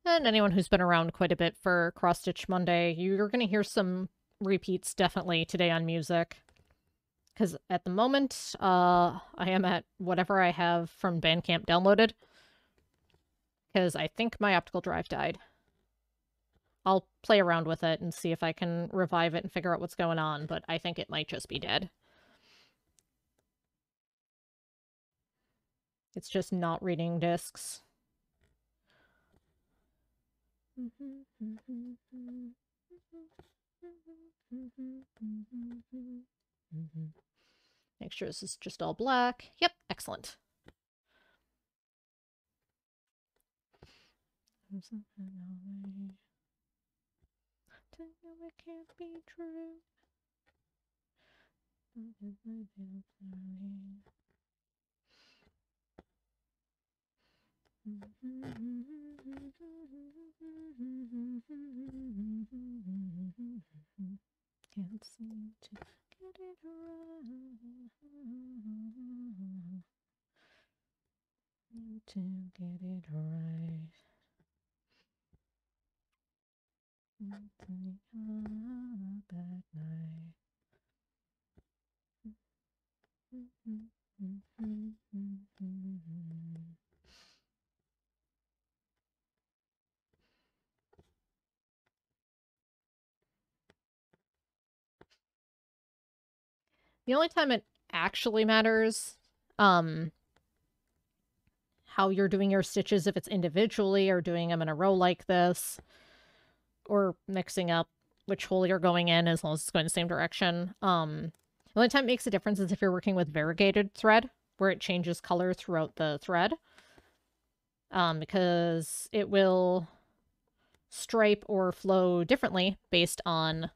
And anyone who's been around quite a bit for Cross Stitch Monday, you're going to hear some repeats definitely today on music. Because at the moment, I am at whatever I have from Bandcamp downloaded. Because I think my optical drive died. I'll play around with it and see if I can revive it and figure out what's going on, but I think it might just be dead. It's just not reading discs. Make sure this is just all black. Yep, excellent. It can't be true. Can't seem to get it right. To get it right. Up at night. The only time it actually matters, how you're doing your stitches, if it's individually or doing them in a row like this, or mixing up which hole you're going in as long as it's going the same direction. The only time it makes a difference is if you're working with variegated thread, where it changes color throughout the thread. Because it will stripe or flow differently based on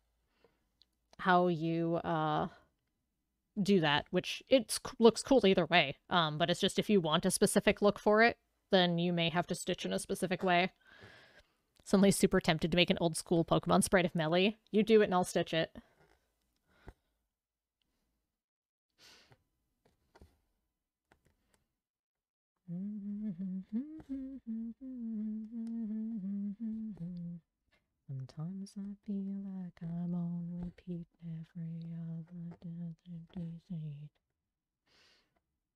how you do that, which looks cool either way. But it's just if you want a specific look for it, then you may have to stitch in a specific way. Suddenly super tempted to make an old school Pokemon sprite of Melly. You do it and I'll stitch it. Sometimes I feel like I'm on repeat every other day.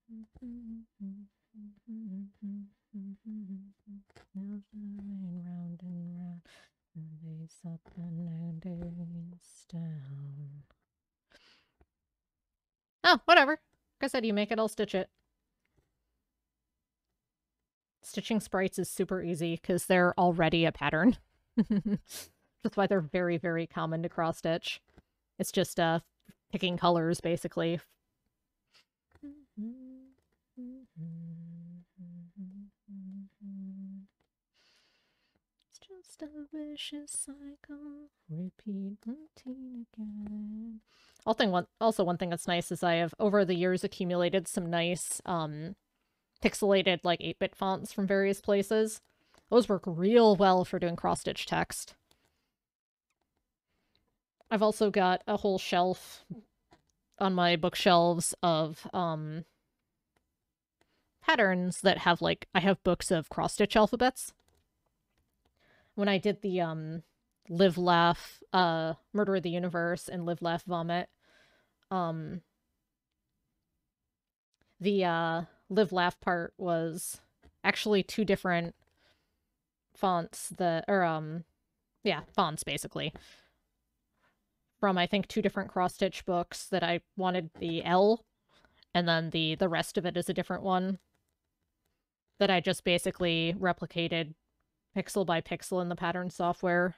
Now the rain round and round, and days up and days down. Oh, whatever. Like I said, you make it, I'll stitch it. Stitching sprites is super easy because they're already a pattern. That's why they're very, very common to cross-stitch. It's just picking colors, basically. It's just a vicious cycle. Repeat routine again. Also, one thing that's nice is I have, over the years, accumulated some nice pixelated, like, 8-bit fonts from various places. Those work real well for doing cross-stitch text. I've also got a whole shelf on my bookshelves of patterns that have, like, I have books of cross-stitch alphabets. When I did the Live, Laugh, Murder of the Universe and Live, Laugh, Vomit, the Live, Laugh part was actually 2 different fonts that, or, yeah, fonts, basically. From, I think, 2 different cross-stitch books that I wanted the L, and then the rest of it is a different one that I just basically replicated pixel by pixel in the pattern software.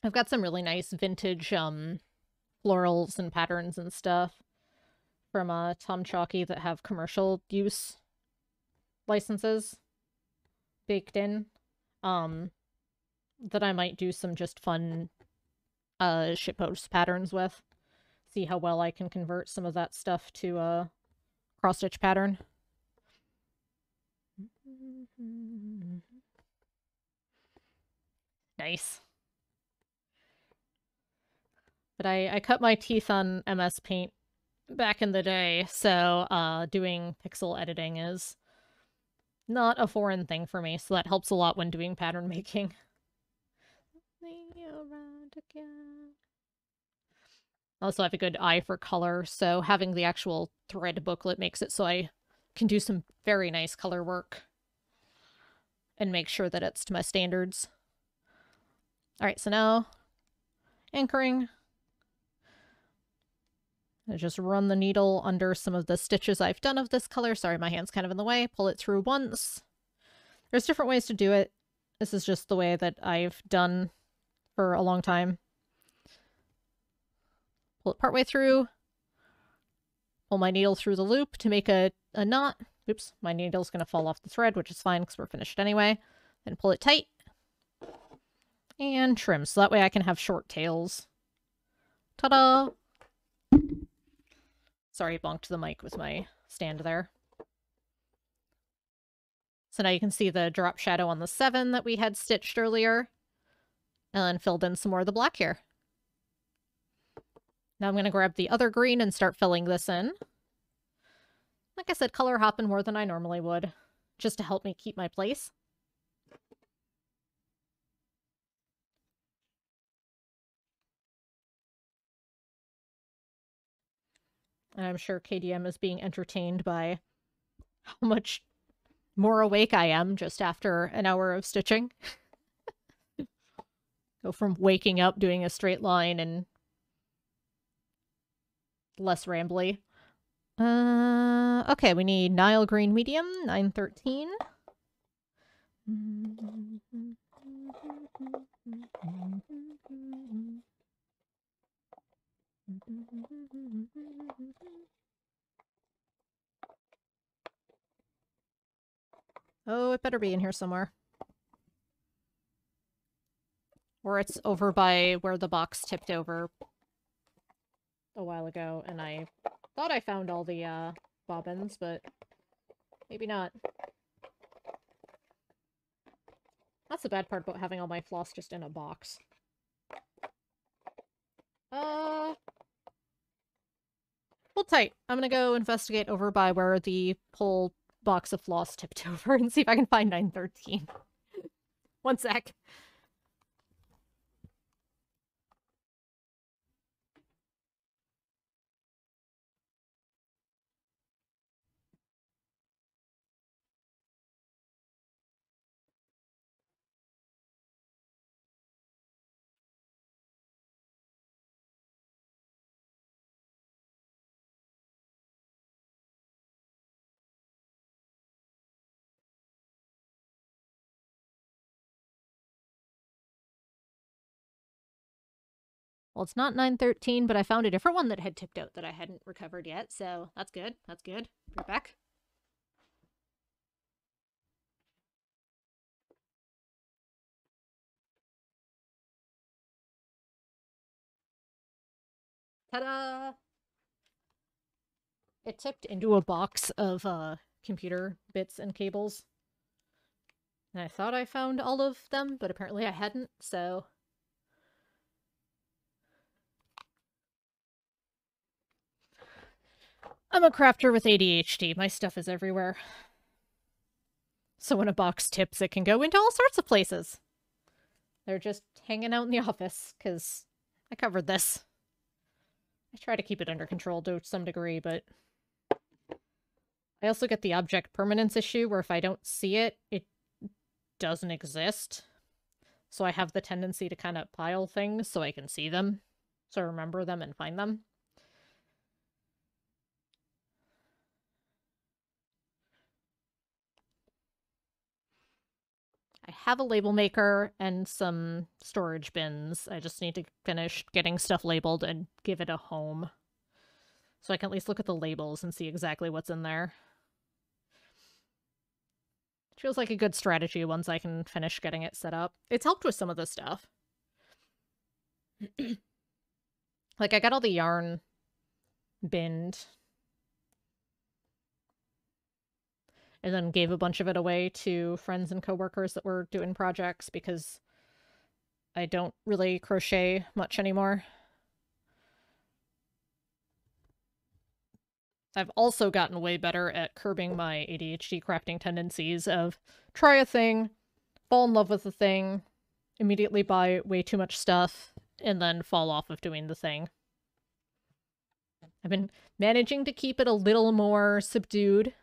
I've got some really nice vintage florals and patterns and stuff from Tom Chalky that have commercial use licenses baked in. That I might do some just fun shitpost patterns with. See how well I can convert some of that stuff to a cross-stitch pattern. Nice. But I cut my teeth on MS Paint back in the day, so doing pixel editing is not a foreign thing for me, so that helps a lot when doing pattern making. Also, I have a good eye for color, so having the actual thread booklet makes it so I can do some very nice color work and make sure that it's to my standards. Alright, so now anchoring. I just run the needle under some of the stitches I've done of this color. Sorry, my hand's kind of in the way. Pull it through once. There's different ways to do it. This is just the way that I've done for a long time. Pull it partway through. Pull my needle through the loop to make a knot. Oops, my needle's going to fall off the thread, which is fine because we're finished anyway. Then pull it tight. And trim, so that way I can have short tails. Ta-da! Sorry, bonked the mic with my stand there. So now you can see the drop shadow on the 7 that we had stitched earlier. And then filled in some more of the black here. Now I'm going to grab the other green and start filling this in. Like I said, color hopping more than I normally would, just to help me keep my place. And I'm sure KDM is being entertained by how much more awake I am just after an hour of stitching. Go from waking up, doing a straight line, and less rambly. Okay, we need Nile Green Medium, 913. Oh, it better be in here somewhere. Or it's over by where the box tipped over a while ago, and I thought I found all the bobbins, but maybe not. That's the bad part about having all my floss just in a box. Hold tight. I'm gonna go investigate over by where the whole box of floss tipped over and see if I can find 913. One sec. Well, it's not 913, but I found a different one that had tipped out that I hadn't recovered yet, so that's good. That's good. Put it back. Ta-da! It tipped into a box of computer bits and cables. And I thought I found all of them, but apparently I hadn't, so... I'm a crafter with ADHD. My stuff is everywhere. So when a box tips, it can go into all sorts of places. They're just hanging out in the office, because I covered this. I try to keep it under control to some degree, but... I also get the object permanence issue, where if I don't see it, it doesn't exist. So I have the tendency to kind of pile things so I can see them, so I remember them and find them. I have a label maker and some storage bins. I just need to finish getting stuff labeled and give it a home. So I can at least look at the labels and see exactly what's in there. It feels like a good strategy once I can finish getting it set up. It's helped with some of the stuff. Like, I got all the yarn binned. And then gave a bunch of it away to friends and coworkers that were doing projects because I don't really crochet much anymore. I've also gotten way better at curbing my ADHD crafting tendencies of try a thing, fall in love with the thing, immediately buy way too much stuff, and then fall off of doing the thing. I've been managing to keep it a little more subdued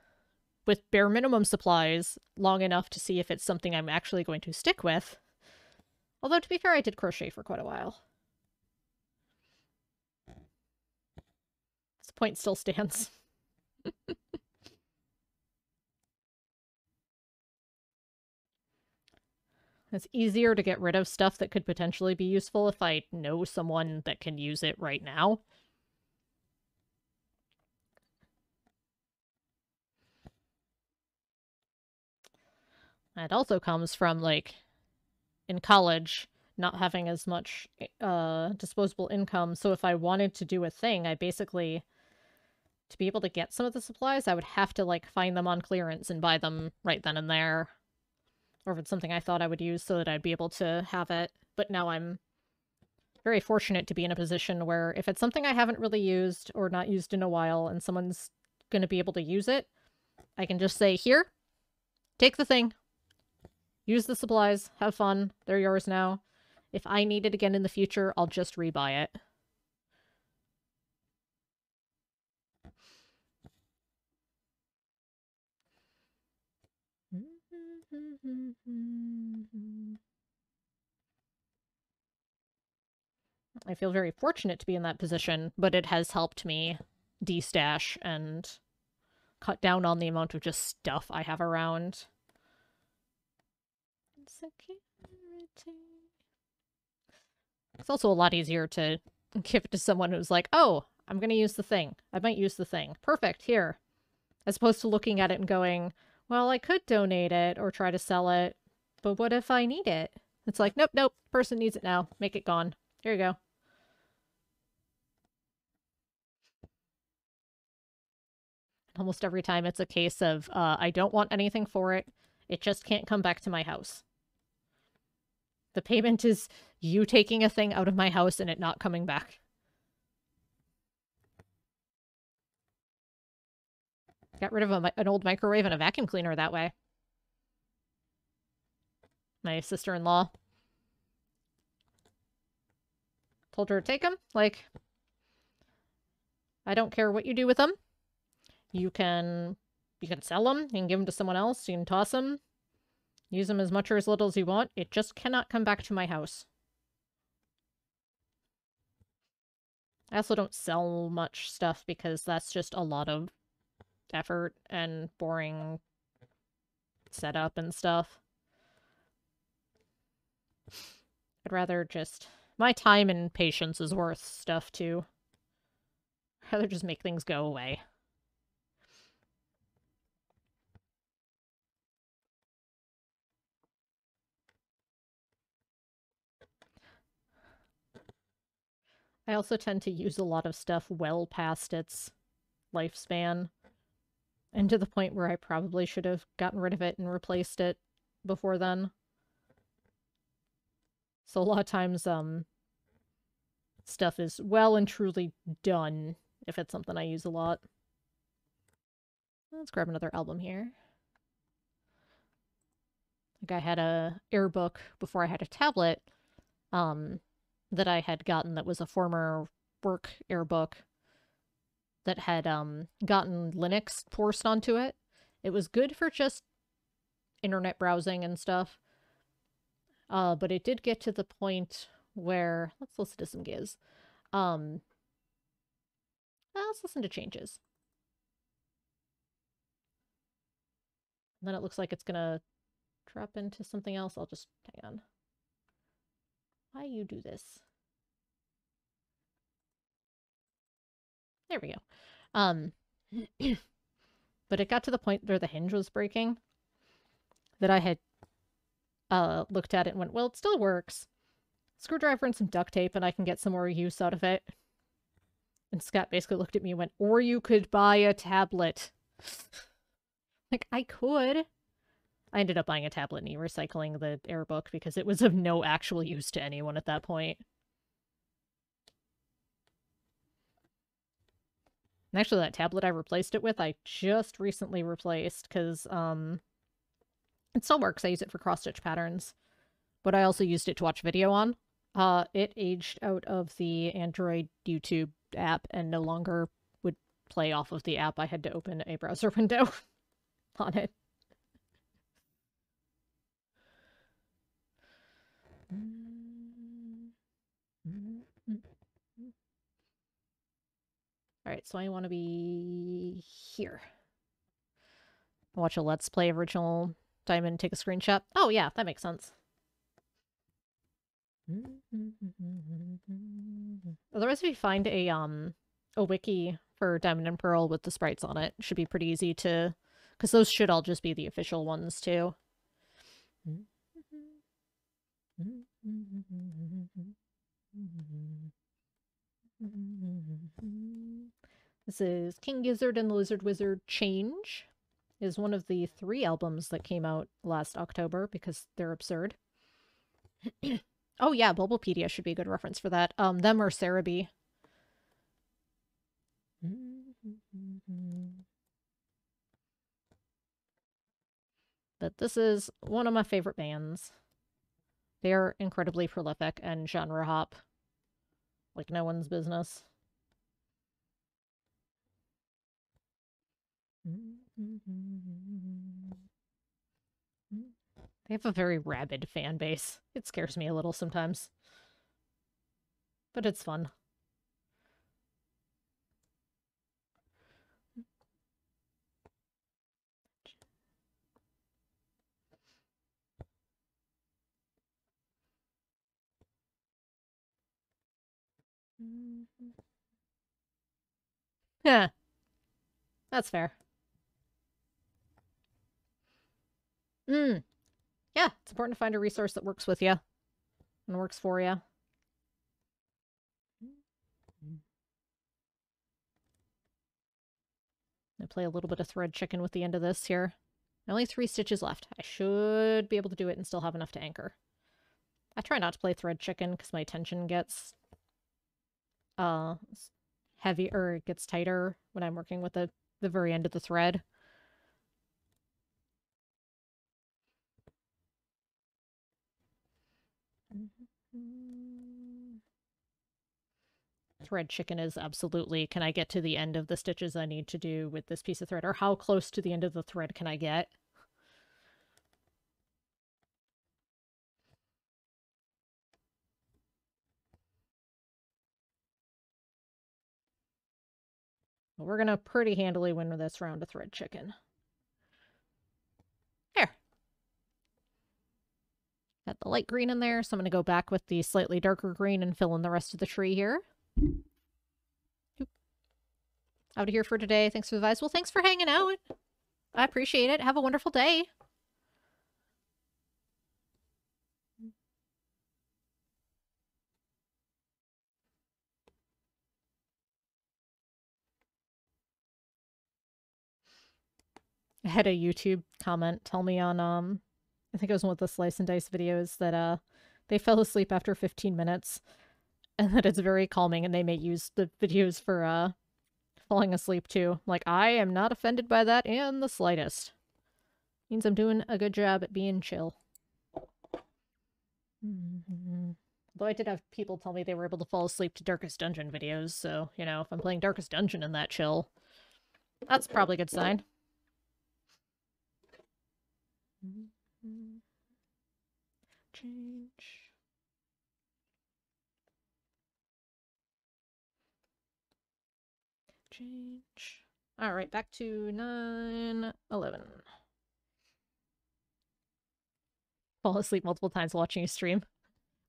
with bare minimum supplies long enough to see if it's something I'm actually going to stick with. Although, to be fair, I did crochet for quite a while. Point still stands. It's easier to get rid of stuff that could potentially be useful if I know someone that can use it right now. It also comes from, like, in college, not having as much disposable income, so if I wanted to do a thing, I basically, to be able to get some of the supplies, I would have to, like, find them on clearance and buy them right then and there. Or if it's something I thought I would use so that I'd be able to have it. But now I'm very fortunate to be in a position where if it's something I haven't really used or not used in a while and someone's going to be able to use it, I can just say, here, take the thing. Use the supplies. Have fun. They're yours now. If I need it again in the future, I'll just rebuy it. I feel very fortunate to be in that position, but it has helped me de-stash and cut down on the amount of just stuff I have around. Security. It's also a lot easier to give it to someone who's like, oh, I'm going to use the thing. I might use the thing. Perfect, here. As opposed to looking at it and going, well, I could donate it or try to sell it, but what if I need it? It's like, nope, nope, person needs it now. Make it gone. Here you go. Almost every time it's a case of, I don't want anything for it. It just can't come back to my house. The payment is you taking a thing out of my house and it not coming back. Got rid of an old microwave and a vacuum cleaner that way. My sister-in-law told her to take them. Like, I don't care what you do with them. You can sell them. You can give them to someone else. You can toss them. Use them as much or as little as you want. It just cannot come back to my house. I also don't sell much stuff because that's just a lot of effort and boring setup and stuff. I'd rather just... My time and patience is worth stuff, too. I'd rather just make things go away. I also tend to use a lot of stuff well past its lifespan. And to the point where I probably should have gotten rid of it and replaced it before then. So a lot of times, stuff is well and truly done if it's something I use a lot. Let's grab another album here. Like, I had a airbook before I had a tablet, that I had gotten that was a former work airbook that had, gotten Linux forced onto it. It was good for just internet browsing and stuff. But it did get to the point where... Let's listen to some Giz. Let's listen to Changes. And then it looks like it's gonna drop into something else. I'll just... hang on. Why you do this? There we go. But it got to the point where the hinge was breaking that I had looked at it and went, well, it still works. Screwdriver and some duct tape and I can get some more use out of it. And Scott basically looked at me and went, or you could buy a tablet. Like, I could. I ended up buying a tablet and recycling the airbook because it was of no actual use to anyone at that point. And actually, that tablet I replaced it with, I just recently replaced because, it still works. I use it for cross-stitch patterns. But I also used it to watch video on. It aged out of the Android YouTube app and no longer would play off of the app. I had to open a browser window on it. Alright, so I want to be here. Watch a Let's Play original Diamond, take a screenshot. Oh yeah, that makes sense. Otherwise, if you find a wiki for Diamond and Pearl with the sprites on it, should be pretty easy to, because those should all just be the official ones too. This is King Gizzard and the Lizard Wizard Change. Is one of the 3 albums that came out last October because they're absurd. Oh yeah, Bulbapedia should be a good reference for that. Them or Cerebi. But this is one of my favorite bands. They're incredibly prolific and genre hop. Like no one's business. They have a very rabid fan base. It scares me a little sometimes. But it's fun. Yeah. That's fair. Yeah, it's important to find a resource that works with you and works for you. I play a little bit of thread chicken with the end of this here. Only 3 stitches left. I should be able to do it and still have enough to anchor. I try not to play thread chicken because my tension gets heavy, or it gets tighter when I'm working with the very end of the thread. Thread chicken is absolutely, can I get to the end of the stitches I need to do with this piece of thread, or how close to the end of the thread can I get? Well, we're gonna pretty handily win this round of thread chicken. There. Got the light green in there, so I'm going to go back with the slightly darker green and fill in the rest of the tree here. Out of here for today. Thanks for the advice. Well, thanks for hanging out. I appreciate it. Have a wonderful day. I had a YouTube comment tell me on, I think it was one of the Slice and Dice videos that, they fell asleep after 15 minutes and that it's very calming and they may use the videos for, falling asleep too. Like, I am not offended by that in the slightest. Means I'm doing a good job at being chill. Though I did have people tell me they were able to fall asleep to Darkest Dungeon videos, so, you know, if I'm playing Darkest Dungeon in that chill, that's probably a good sign. Change. Change. Alright, back to 9:11. Fall asleep multiple times watching you stream.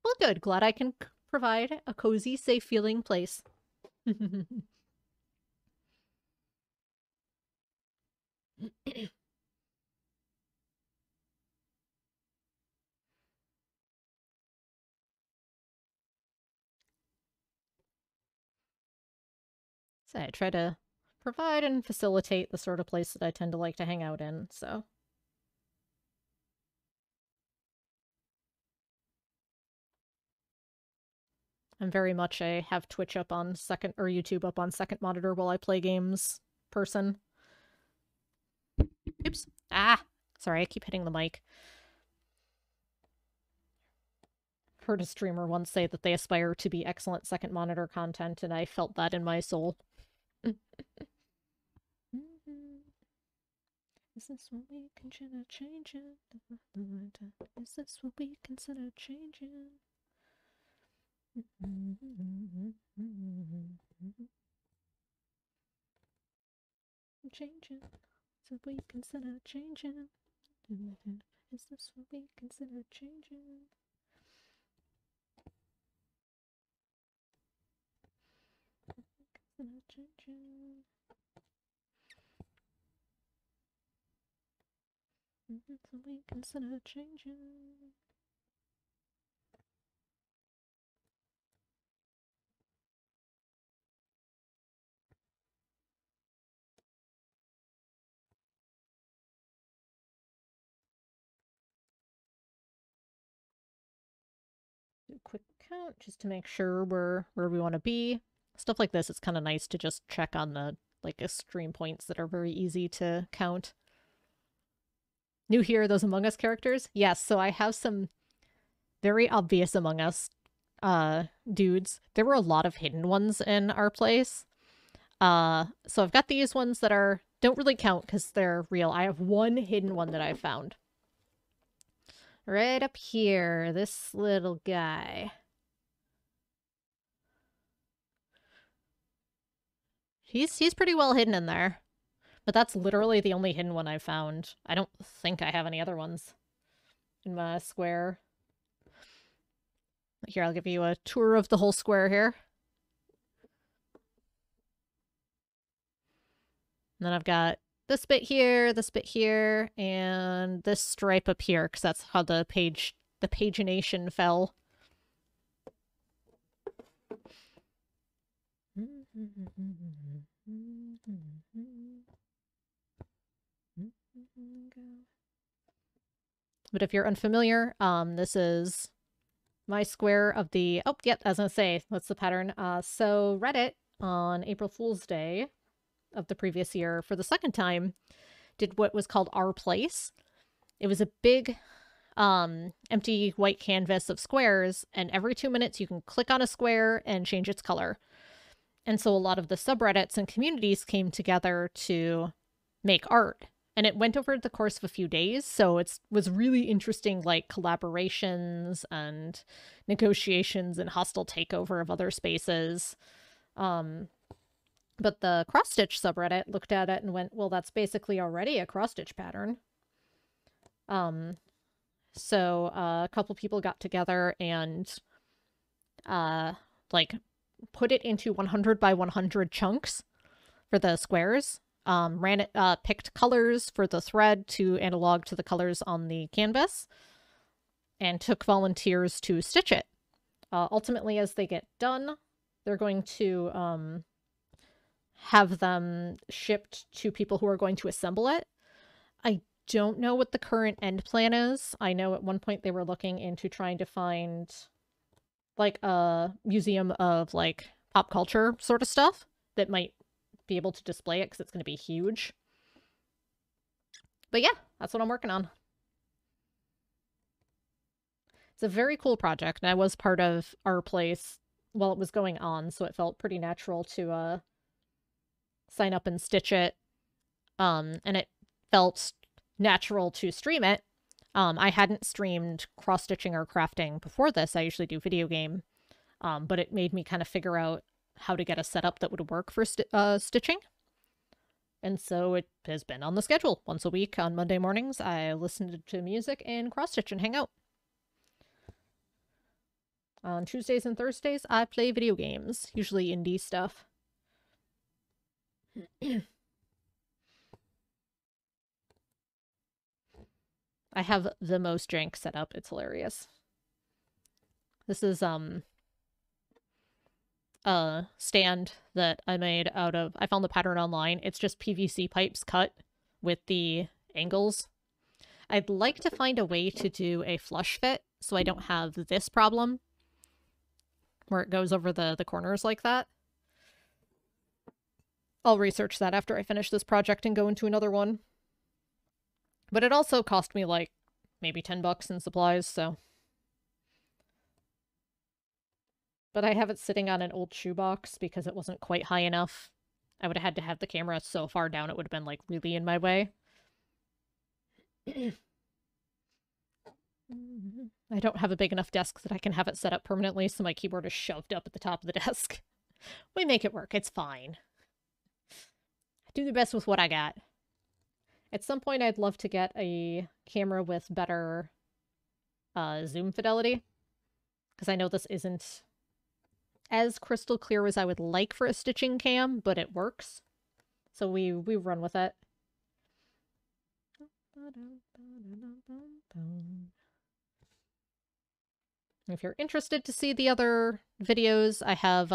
Well, good. Glad I can provide a cozy, safe feeling place. So I try to provide and facilitate the sort of place that I tend to like to hang out in, so. I'm very much a have Twitch up on second, or YouTube up on second monitor while I play games person. Oops. Ah! Sorry, I keep hitting the mic. Heard a streamer once say that they aspire to be excellent second monitor content, and I felt that in my soul. Is this what we consider changing? Is this what we consider changing? changing? So we consider changing. Is this what we consider changing? Consider changing. So we consider changing. Do a quick count just to make sure we're where we want to be. Stuff like this, it's kind of nice to just check on the like extreme points that are very easy to count. New here, those Among Us characters? Yes, so I have some very obvious Among Us dudes. There were a lot of hidden ones in our place. So I've got these ones that don't really count because they're real. I have one hidden one that I found. Right up here, this little guy. He's pretty well hidden in there. But that's literally the only hidden one I've found. I don't think I have any other ones in my square. Here, I'll give you a tour of the whole square here. And then I've got this bit here, and this stripe up here, because that's how the pagination fell. But if you're unfamiliar, this is my square of the... Oh, yep, I was going to say, what's the pattern? So Reddit, on April Fool's Day of the previous year, for the second time, did what was called Our Place. It was a big, empty white canvas of squares, and every 2 minutes you can click on a square and change its color. And so a lot of the subreddits and communities came together to make art. And it went over the course of a few days, so it was really interesting, like, collaborations and negotiations and hostile takeover of other spaces. But the cross-stitch subreddit looked at it and went, well, that's basically already a cross-stitch pattern. So a couple people got together and, like, put it into 100 by 100 chunks for the squares. Picked colors for the thread to analog to the colors on the canvas, and took volunteers to stitch it. Ultimately, as they get done, they're going to have them shipped to people who are going to assemble it. I don't know what the current end plan is. I know at one point they were looking into trying to find like a museum of like pop culture sort of stuff that might be able to display it because it's going to be huge. But yeah, that's what I'm working on. It's a very cool project, and I was part of Our Place while it was going on, so it felt pretty natural to sign up and stitch it. And it felt natural to stream it. I hadn't streamed cross-stitching or crafting before this. I usually do video game. But it made me kind of figure out how to get a setup that would work for stitching. And so it has been on the schedule. Once a week on Monday mornings, I listen to music and cross-stitch and hang out. On Tuesdays and Thursdays, I play video games, usually indie stuff. I have the most jank setup. It's hilarious. This is a stand that I made out of... I found the pattern online. It's just PVC pipes cut with the angles. I'd like to find a way to do a flush fit so I don't have this problem where it goes over the corners like that. I'll research that after I finish this project and go into another one. But it also cost me like maybe $10 in supplies, so... But I have it sitting on an old shoebox because it wasn't quite high enough. I would have had to have the camera so far down it would have been like really in my way. I don't have a big enough desk that I can have it set up permanently, so my keyboard is shoved up at the top of the desk. We make it work. It's fine. do the best with what I got. At some point, I'd love to get a camera with better zoom fidelity, because I know this isn't as crystal clear as I would like for a stitching cam, but it works. So we run with it. If you're interested to see the other videos, I have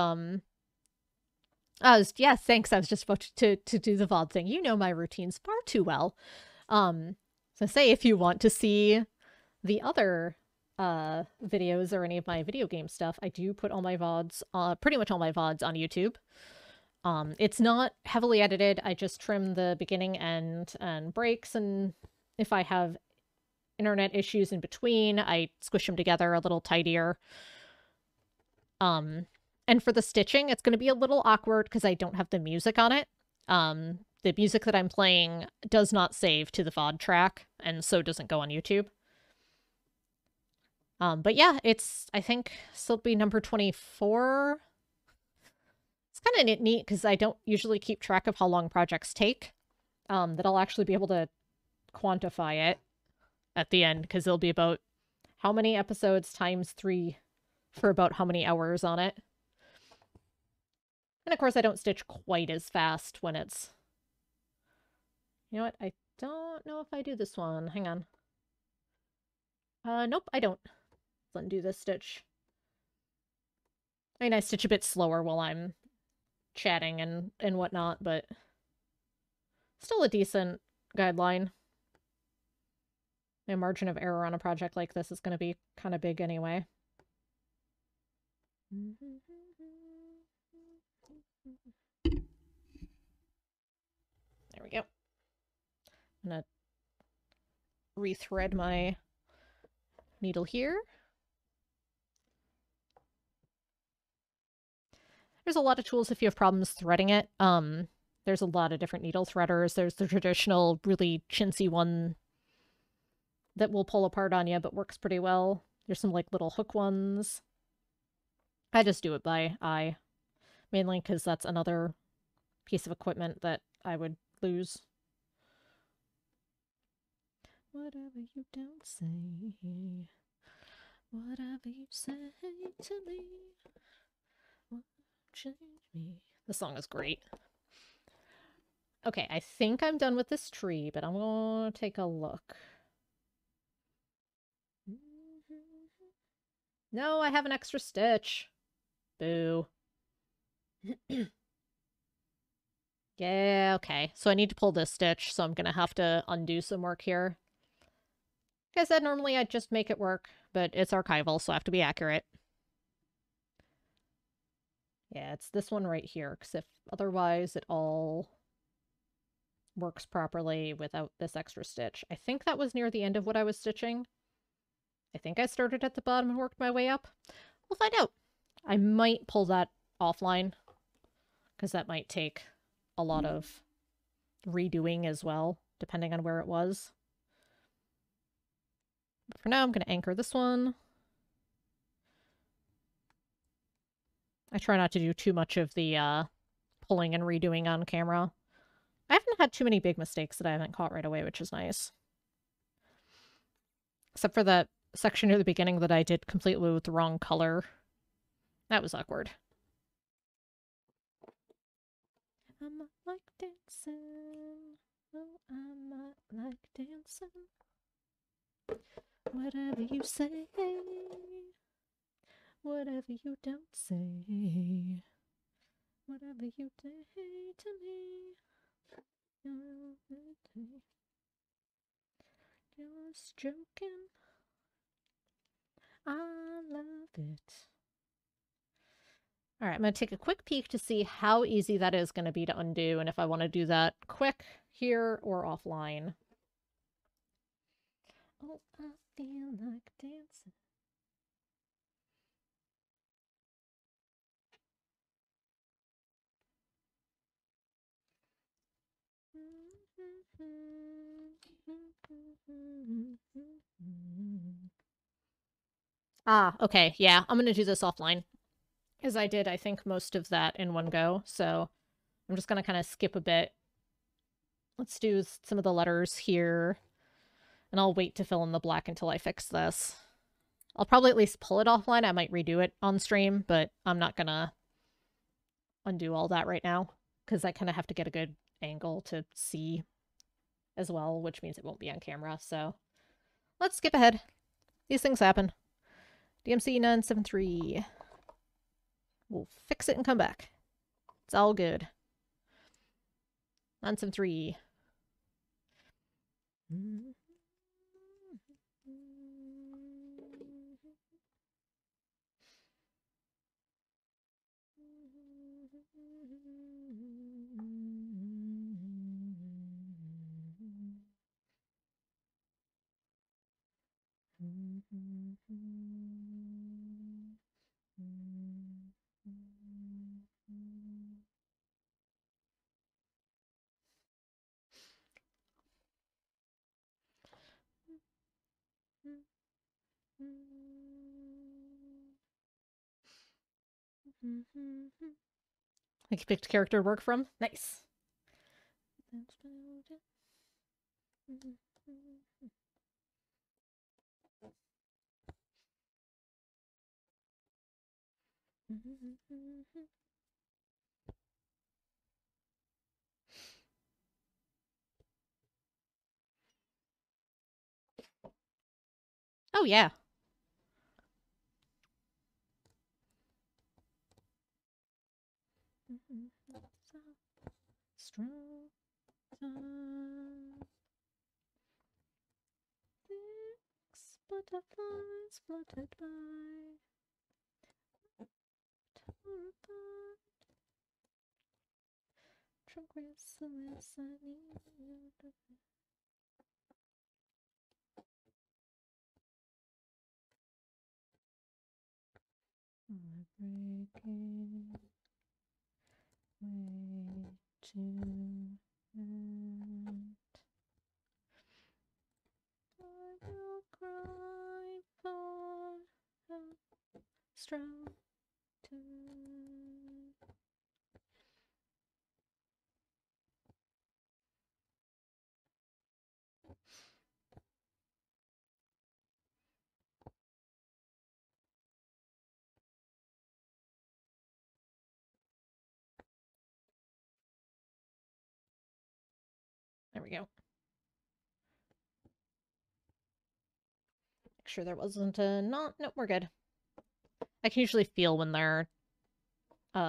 yeah, thanks. I was just about to do the VOD thing. You know my routines far too well. So say if you want to see the other videos or any of my video game stuff, I do put all my VODs, pretty much all my VODs on YouTube. It's not heavily edited. I just trim the beginning end and breaks, and if I have internet issues in between, I squish them together a little tidier. And for the stitching, it's going to be a little awkward because I don't have the music on it. The music that I'm playing does not save to the VOD track, and so doesn't go on YouTube. But yeah, it's, I think, still be number 24. It's kind of neat because I don't usually keep track of how long projects take. That I'll actually be able to quantify it at the end, because it'll be about how many episodes times 3 for about how many hours on it. And of course, I don't stitch quite as fast when it's... You know what? I don't know if I do this one. Hang on. Nope, I don't. Let's undo this stitch. I mean, I stitch a bit slower while I'm chatting and whatnot, but still a decent guideline. My margin of error on a project like this is going to be kind of big anyway. There we go. I'm going to rethread my needle here. There's a lot of tools if you have problems threading it. There's a lot of different needle threaders. There's the traditional, really chintzy one that will pull apart on you, but works pretty well. There's some, like, little hook ones. I just do it by eye, mainly because that's another piece of equipment that I would lose. Whatever you don't say, whatever you say to me, won't change me. The song is great. Okay, I think I'm done with this tree, but I'm gonna take a look. No, I have an extra stitch. Boo. Yeah, okay. So I need to pull this stitch, so I'm gonna have to undo some work here. Like I said, normally I'd just make it work, but it's archival, so I have to be accurate. Yeah, it's this one right here, because if otherwise it all works properly without this extra stitch. I think that was near the end of what I was stitching. I think I started at the bottom and worked my way up. We'll find out. I might pull that offline, because that might take a lot of redoing as well, depending on where it was. But for now, I'm going to anchor this one. I try not to do too much of the pulling and redoing on camera. I haven't had too many big mistakes that I haven't caught right away, which is nice. Except for that section near the beginning that I did completely with the wrong color. That was awkward. I'm not like dancing. Oh, I'm not like dancing. Whatever you say. Whatever you don't say. Whatever you say to me. You're stroking. I love it. All right, I'm going to take a quick peek to see how easy that is going to be to undo, and if I want to do that quick here or offline. Oh, I feel like dancing. Ah, okay, yeah, I'm going to do this offline. Because I did, I think, most of that in one go, so I'm just going to kind of skip a bit Let's do some of the letters here, and I'll wait to fill in the black until I fix this. I'll probably at least pull it offline. I might redo it on stream, but I'm not gonna undo all that right now because I kind of have to get a good angle to see as well, which means it won't be on camera. So let's skip ahead. These things happen. DMC 973. We'll fix it and come back. It's all good. 973. Like you picked character to work from? Nice. Oh, yeah. Strong time. Six butterflies fluttered by. Tranquilus, I need you to breaking way to end. I will cry for help, strong to. There we go. Make sure there wasn't a knot. Nope, we're good. I can usually feel when they're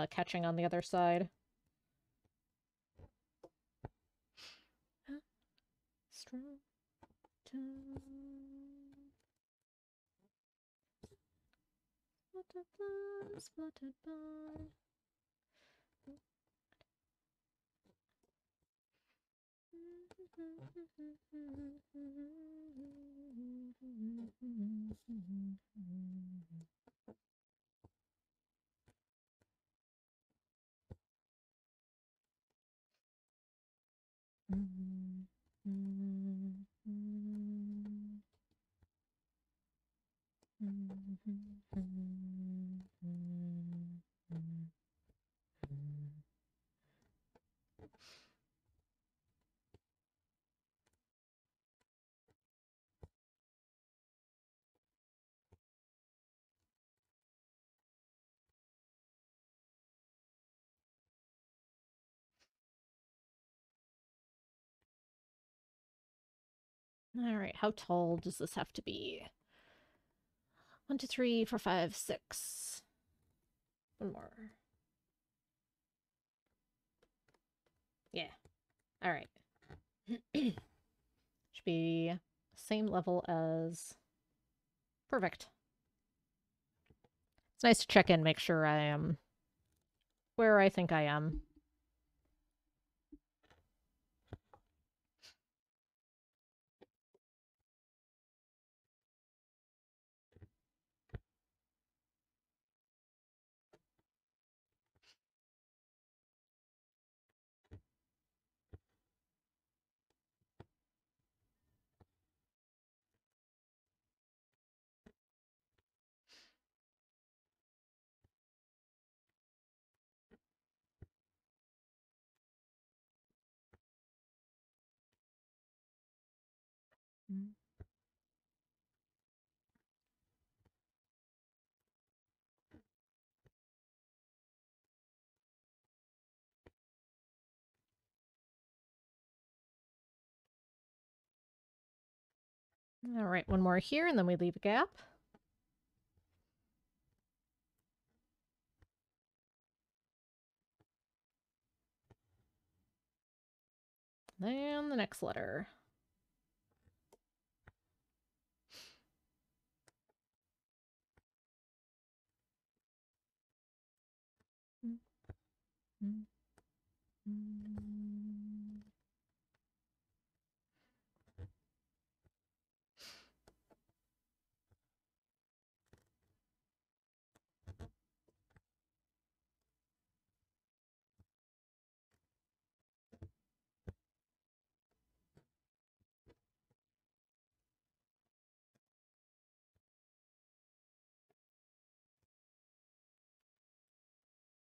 catching on the other side. Strong to. Butterflies fluttered by. All right, how tall does this have to be? 1, 2, 3, 4, 5, 6. One more. Yeah. All right. Should be same level as. Perfect. It's nice to check in, make sure I am where I think I am. Mm. All right, one more here, and then we leave a gap. Then the next letter.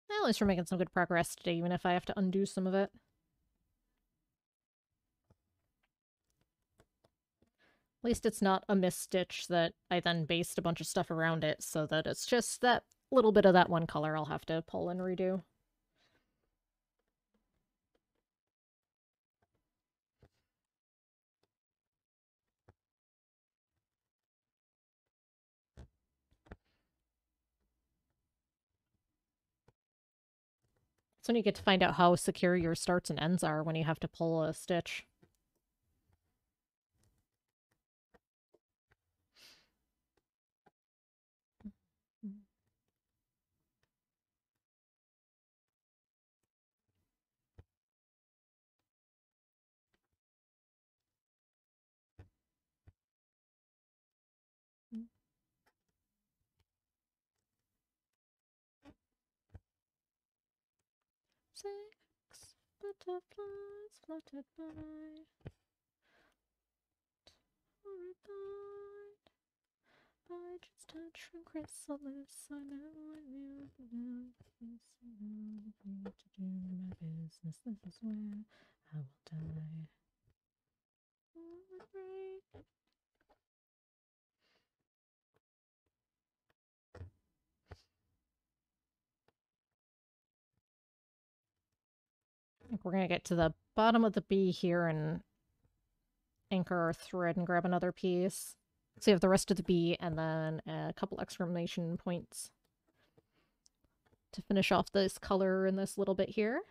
At least we're making some good progress today, even if I have to undo some of it. At least it's not a misstitch that I then based a bunch of stuff around it, so that it's just that little bit of that one color I'll have to pull and redo. That's when you get to find out how secure your starts and ends are when you have to pull a stitch. Six butterflies fluttered by, horrified by just touch from chrysalis. I know I knew to do my business. This is where I will die. I think we're gonna get to the bottom of the bee here and anchor our thread and grab another piece. So you have the rest of the bee and then a couple exclamation points to finish off this color in this little bit here.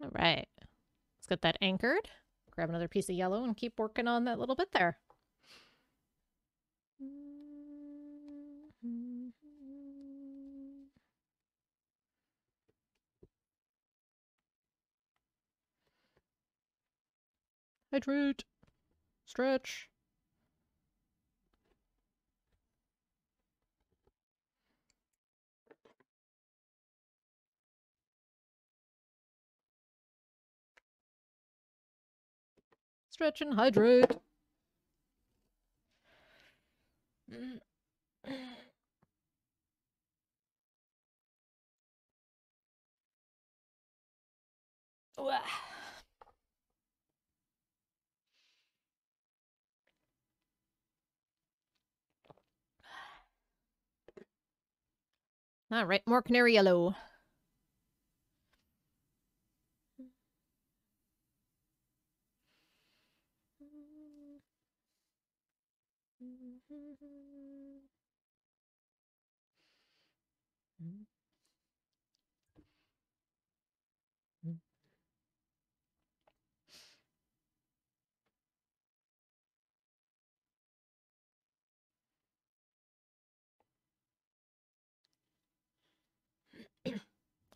All right, let's get that anchored. Grab another piece of yellow and keep working on that little bit there. Hydrate. Stretch. Stretch and hydrate. All right, more canary yellow.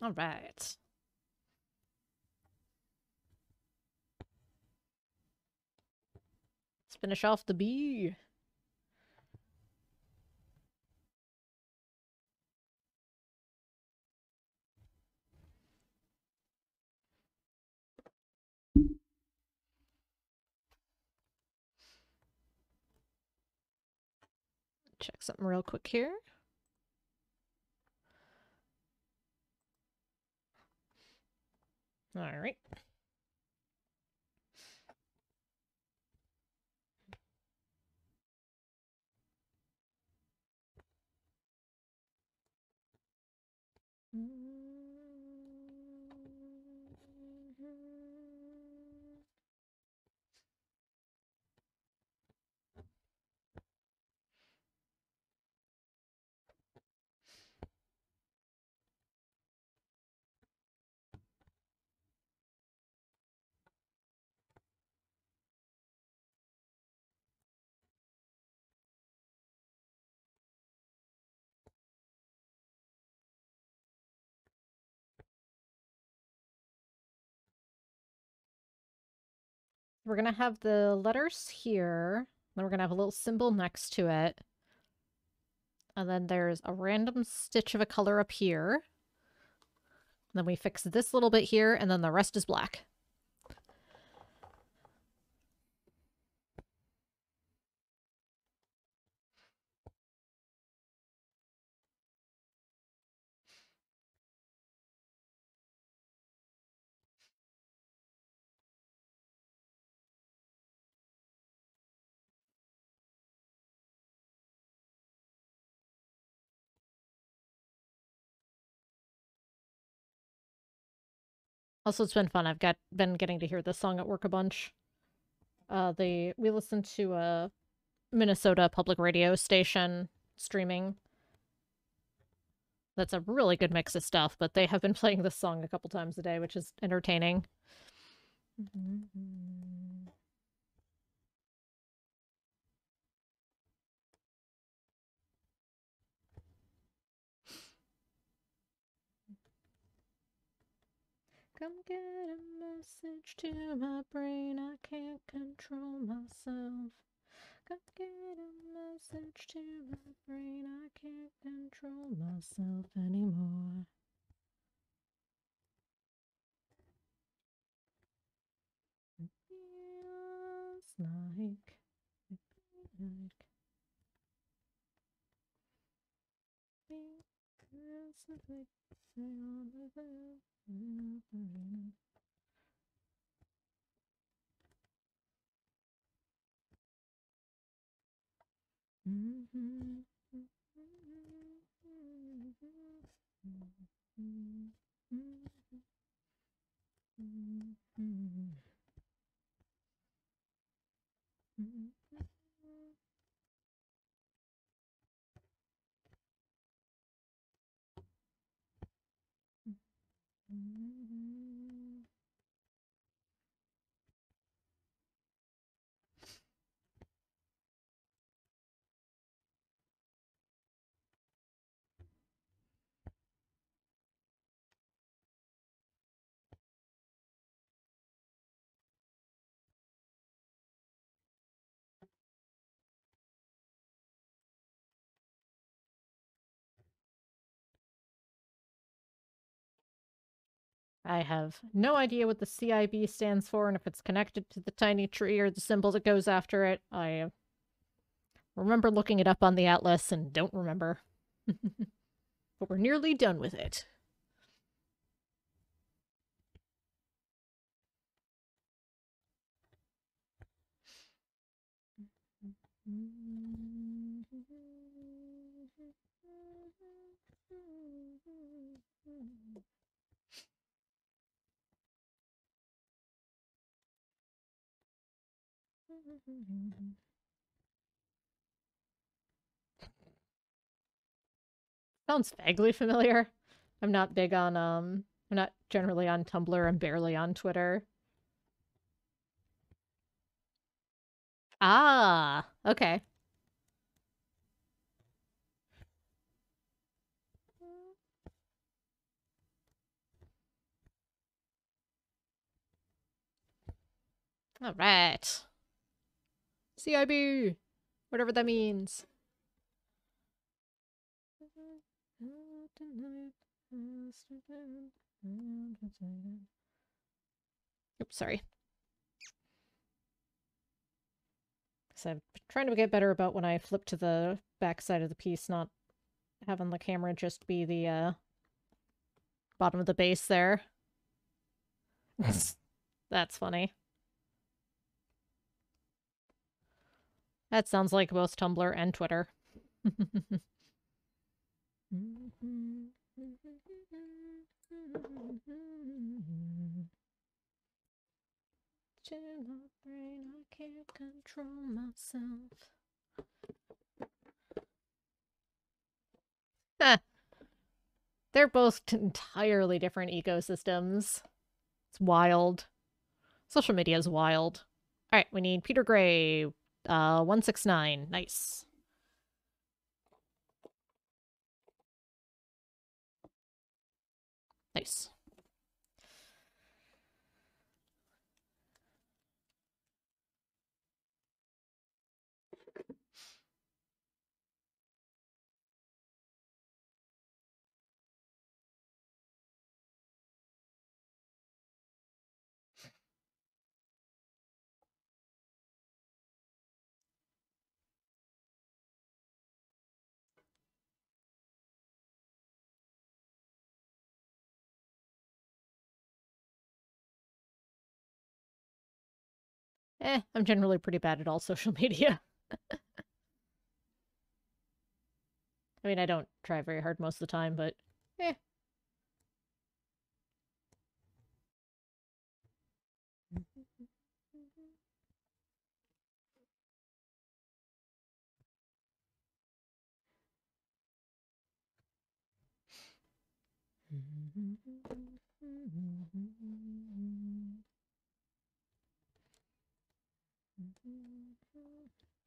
All right. Let's finish off the bee. Check something real quick here. All right. We're going to have the letters here. Then we're going to have a little symbol next to it. And then there's a random stitch of a color up here. Then we fix this little bit here, and then the rest is black. Also, it's been fun. I've been getting to hear this song at work a bunch. We listened to a Minnesota public radio station streaming. That's a really good mix of stuff, but they have been playing this song a couple times a day, which is entertaining. Come get a message to my brain, I can't control myself. Come get a message to my brain, I can't control myself anymore. It feels like I have no idea what the CIB stands for and if it's connected to the tiny tree or the symbol that goes after it. I remember looking it up on the atlas and don't remember. But we're nearly done with it. Sounds vaguely familiar. I'm not big on, I'm not generally on Tumblr. I'm barely on Twitter. Ah, okay. Alright. CIB! Whatever that means. Oops, sorry. So I'm trying to get better about when I flip to the back side of the piece, not having the camera just be the bottom of the base there. That's funny. That sounds like both Tumblr and Twitter. To my brain, I can't control myself. They're both entirely different ecosystems. It's wild. Social media is wild. Alright, we need Peter Gray. 169. Nice. Nice. I'm generally pretty bad at all social media. I mean, I don't try very hard most of the time, but eh.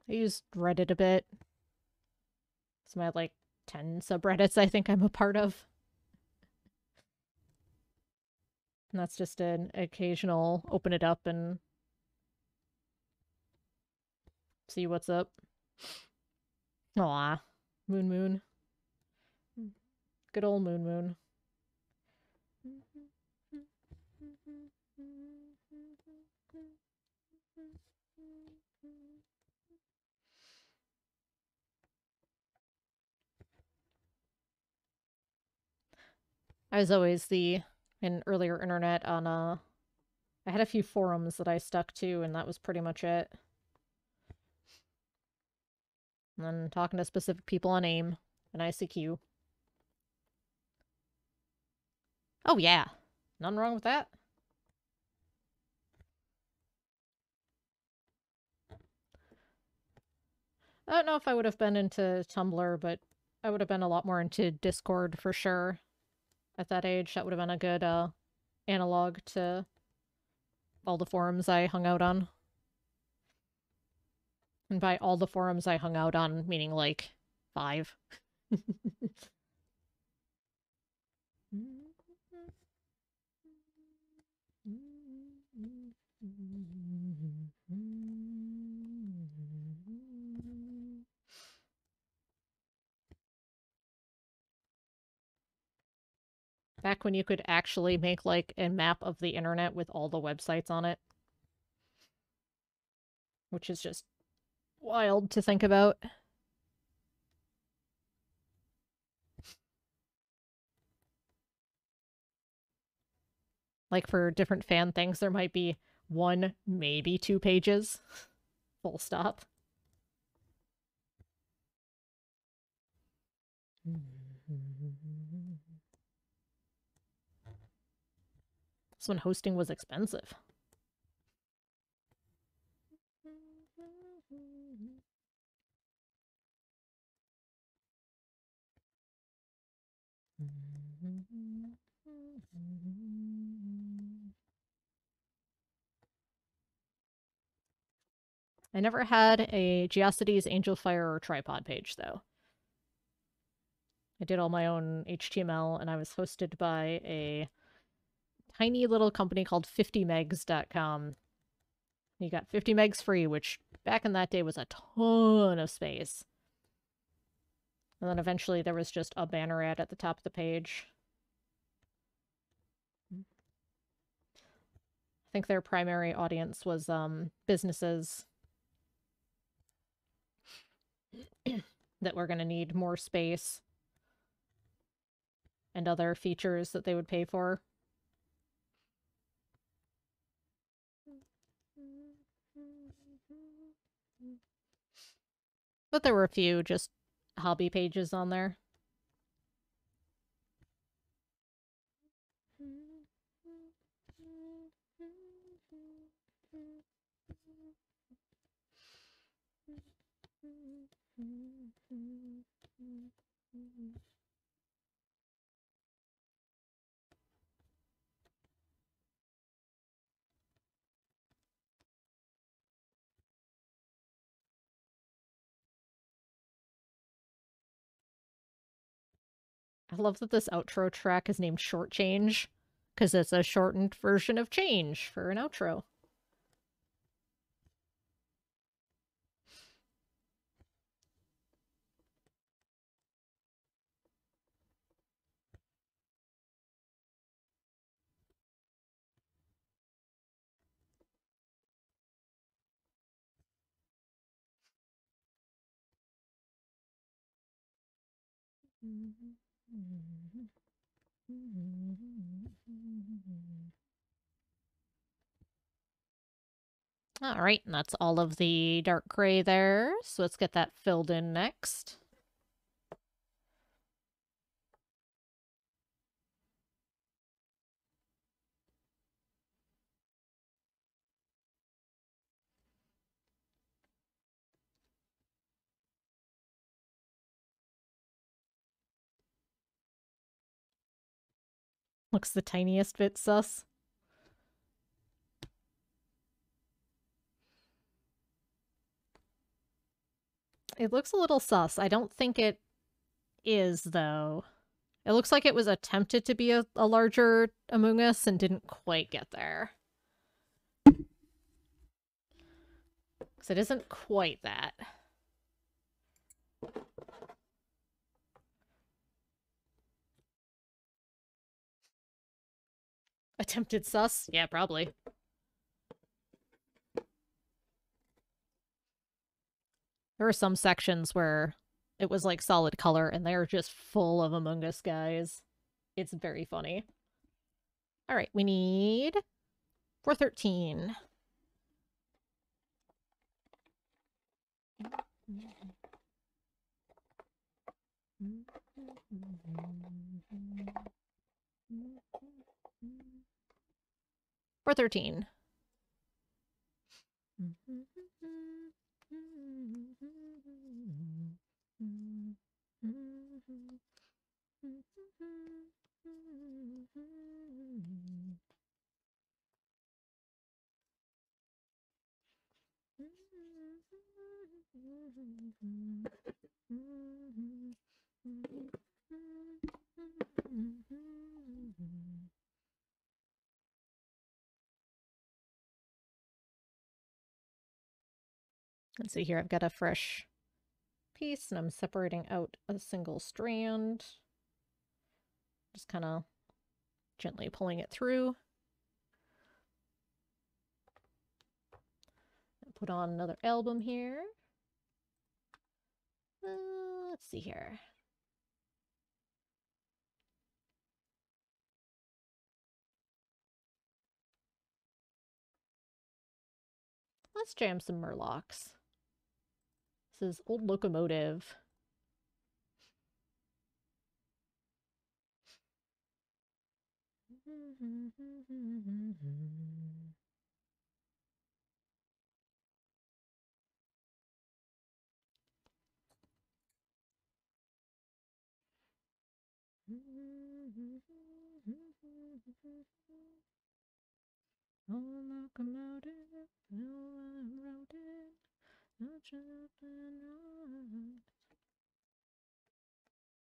I used Reddit a bit. Some had like 10 subreddits I think I'm a part of. And that's just an occasional open it up and see what's up. Aw. Moon Moon. Good old Moon Moon. I was always in earlier internet on I had a few forums that I stuck to, and that was pretty much it. And then talking to specific people on AIM and ICQ. Oh yeah. Nothing wrong with that. I don't know if I would have been into Tumblr, but I would have been a lot more into Discord for sure. At that age, that would have been a good analog to all the forums I hung out on. And by all the forums I hung out on, meaning like 5. Back when you could actually make like a map of the internet with all the websites on it. Which is just wild to think about. Like for different fan things, there might be 1, maybe 2 pages. Full stop. This when hosting was expensive. I never had a Geocities, Angelfire, or Tripod page, though. I did all my own HTML, and I was hosted by a tiny little company called 50megs.com, You got 50 megs free, which back in that day was a ton of space. And then eventually there was just a banner ad at the top of the page. I think their primary audience was businesses that were going to need more space and other features that they would pay for. But there were a few just hobby pages on there. I love that this outro track is named Short Change, because it's a shortened version of change for an outro. All right, and that's all of the dark gray there. So let's get that filled in next. Looks the tiniest bit sus. It looks a little sus. I don't think it is, though. It looks like it was attempted to be a larger Among Us and didn't quite get there. Because it isn't quite that. Attempted sus? Yeah, probably. There were some sections where it was like solid color and they're just full of Among Us guys. It's very funny. All right, we need 413. For 13. Let's see here, I've got a fresh piece and I'm separating out a single strand. Just kind of gently pulling it through. Put on another album here. Let's see here. Let's jam some Murlocs. This is Old Locomotive.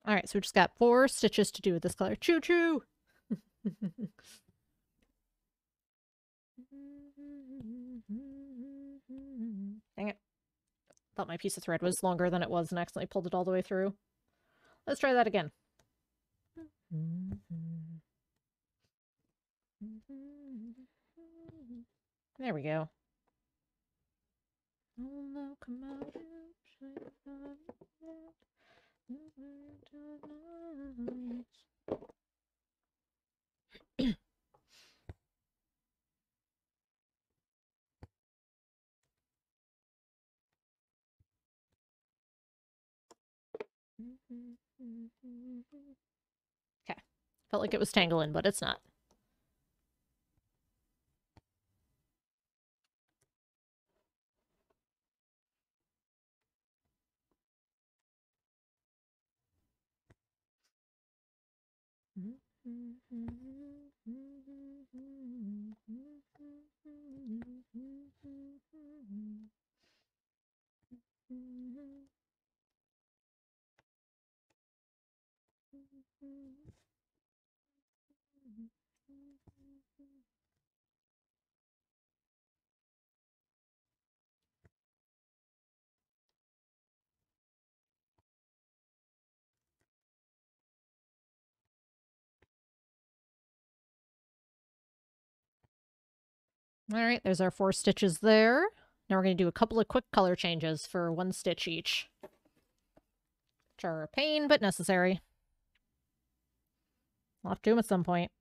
Alright, so we just got 4 stitches to do with this color. Choo-choo! Thought my piece of thread was longer than it was and accidentally pulled it all the way through. Let's try that again. There we go. Oh no, come out. Okay. Felt like it was tangling, but it's not. All right, there's our 4 stitches there. Now we're going to do a couple of quick color changes for 1 stitch each. Which are a pain, but necessary. I'll have to do them at some point.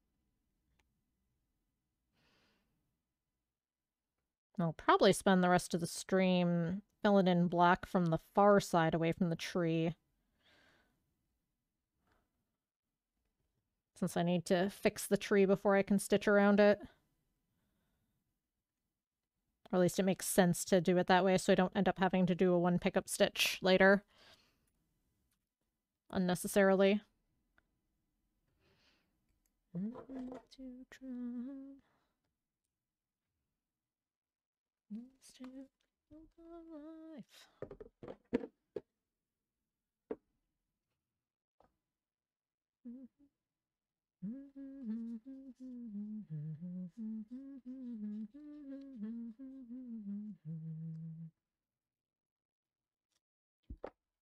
I'll probably spend the rest of the stream filling in black from the far side away from the tree. Since I need to fix the tree before I can stitch around it. Or at least it makes sense to do it that way so I don't end up having to do a 1 pickup stitch later. Unnecessarily.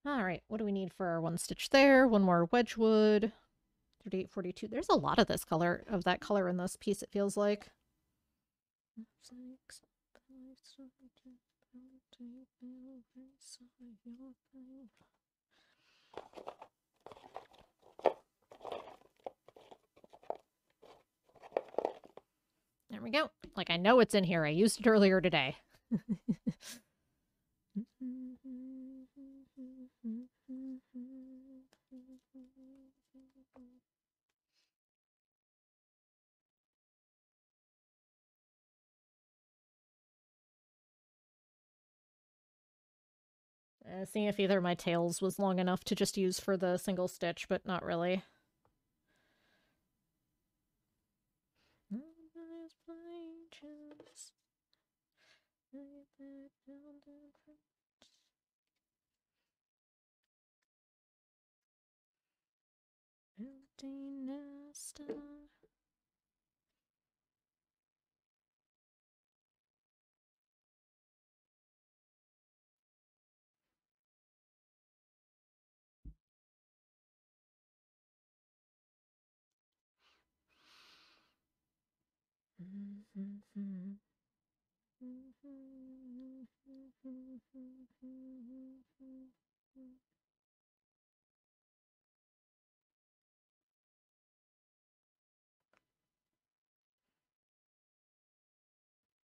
Alright, what do we need for our 1 stitch there? 1 more Wedgwood. 38, 42. There's a lot of this color, of that color in this piece, it feels like. There we go. Like, I know it's in here. I used it earlier today. Seeing if either of my tails was long enough to just use for the single stitch, but not really. Empty nester.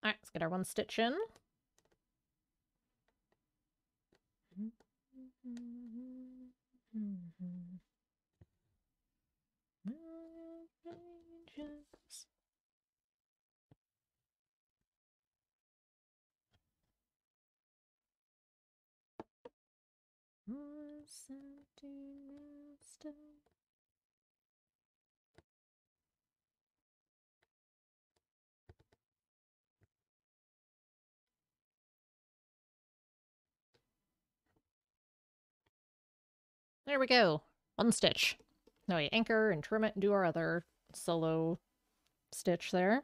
Alright, let's get our 1 stitch in. There we go. 1 stitch. Now we anchor and trim it and do our other solo stitch there.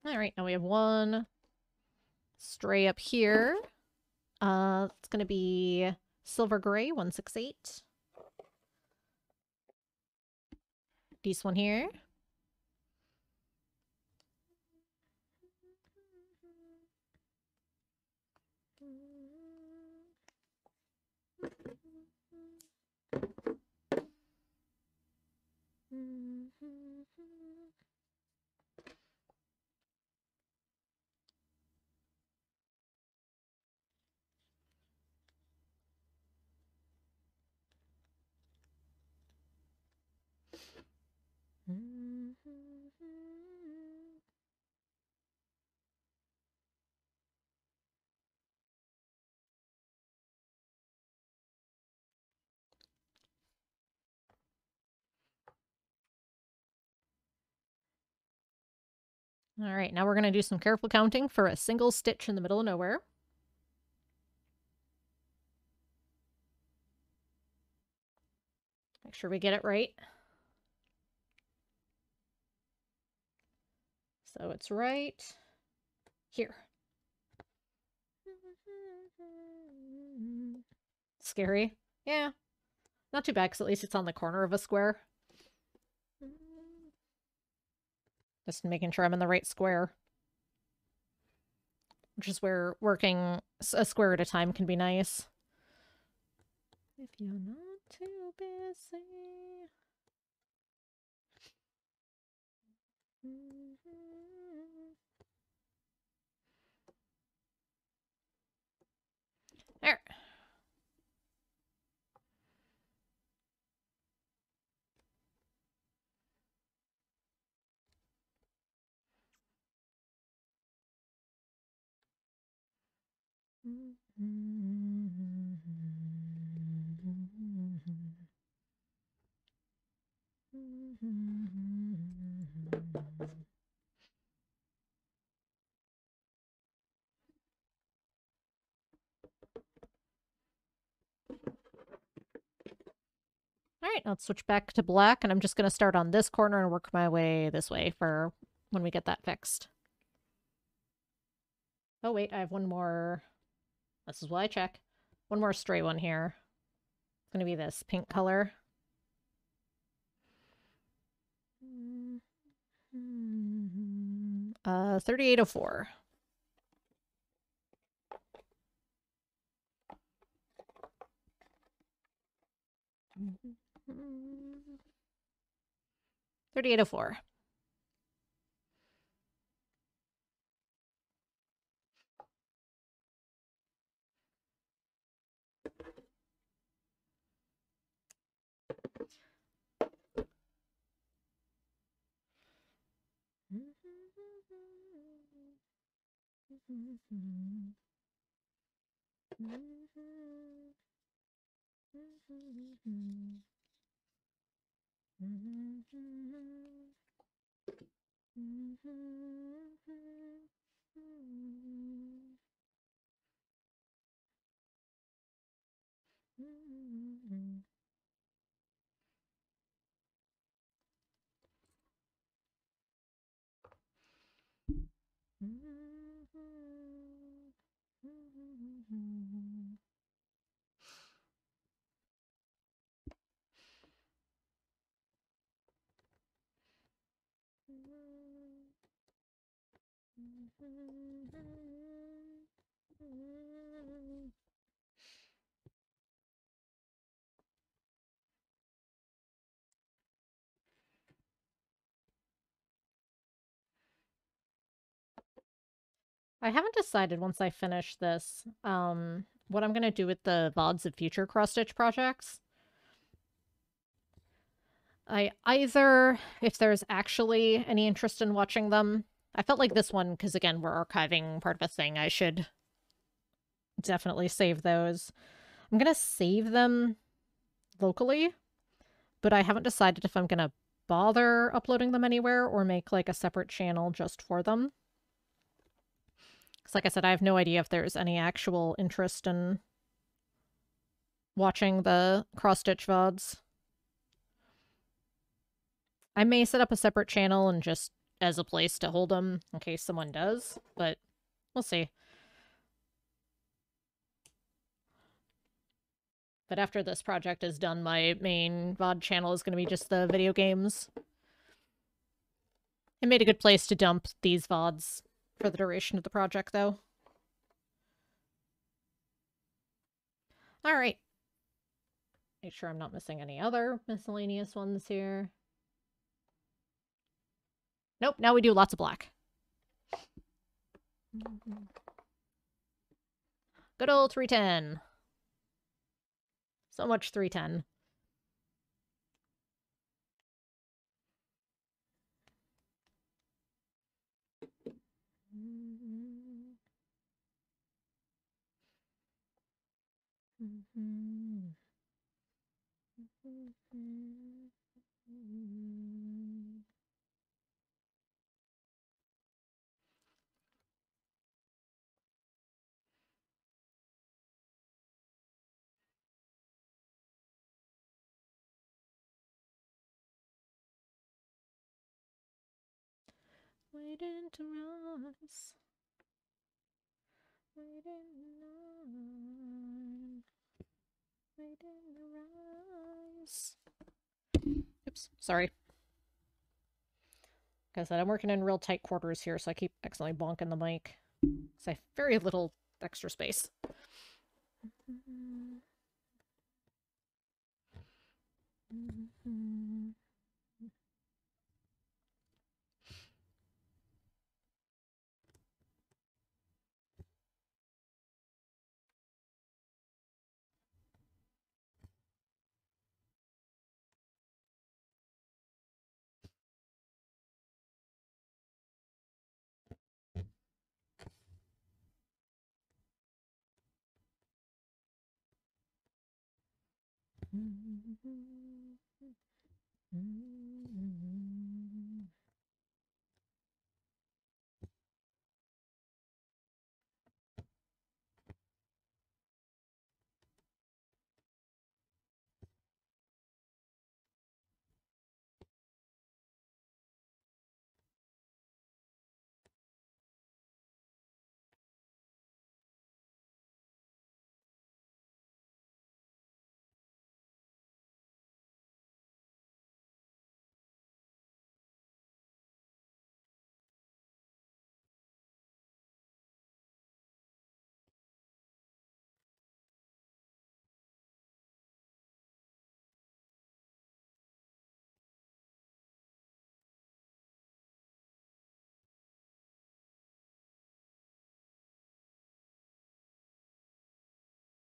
All right, now we have one stray up here. It's going to be Silver Gray 168. This one here. All right, now we're going to do some careful counting for a single stitch in the middle of nowhere. Make sure we get it right. So it's right here. Scary. Yeah. Not too bad, because at least it's on the corner of a square. Just making sure I'm in the right square. Which is where working a square at a time can be nice. If you're not too busy. There. All right, let's switch back to black, and I'm just going to start on this corner and work my way this way for when we get that fixed. Oh, wait, I have one more. This is what I check. One more stray one here. It's going to be this pink color. 3804. $38.04. I haven't decided once I finish this, what I'm going to do with the VODs of future cross-stitch projects. I either, if there's actually any interest in watching them, I felt like this one, because again, we're archiving part of a thing, I should definitely save those. I'm gonna save them locally, but I haven't decided if I'm gonna bother uploading them anywhere or make like a separate channel just for them. Because like I said, I have no idea if there's any actual interest in watching the cross-stitch VODs. I may set up a separate channel and just as a place to hold them in case someone does, but we'll see. But after this project is done, my main VOD channel is going to be just the video games. I made a good place to dump these VODs for the duration of the project, though. Alright. Make sure I'm not missing any other miscellaneous ones here. Nope, now we do lots of black. Good old 310. So much 310. Waiting to rise. Waiting on. Waiting to rise. Oops, sorry. Like I said, I'm working in real tight quarters here, so I keep accidentally bonking the mic. Because I have very little extra space.